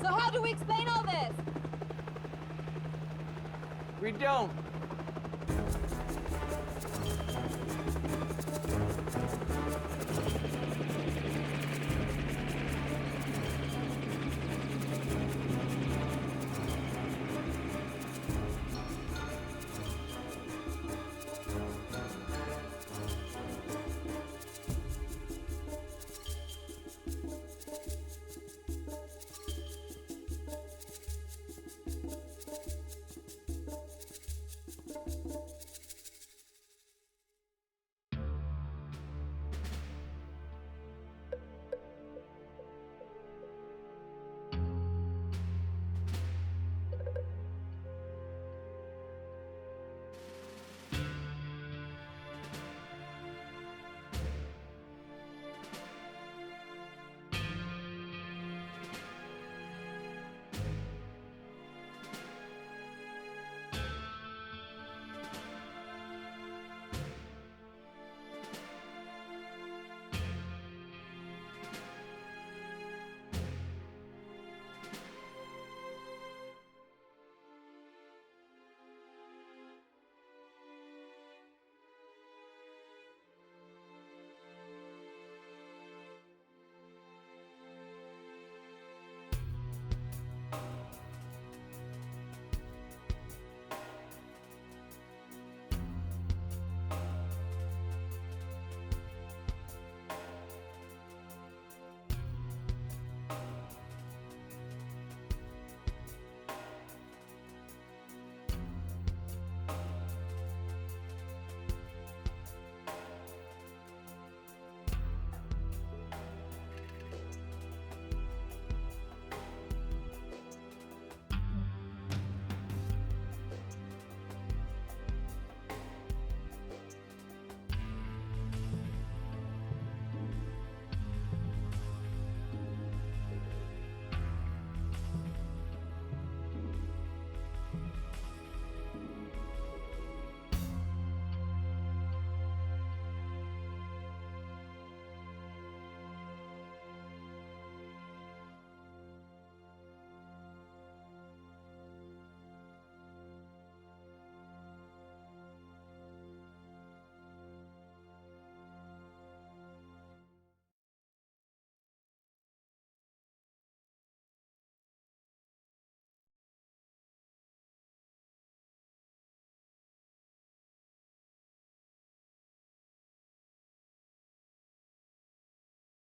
S12: So how do we explain all this?
S13: We don't.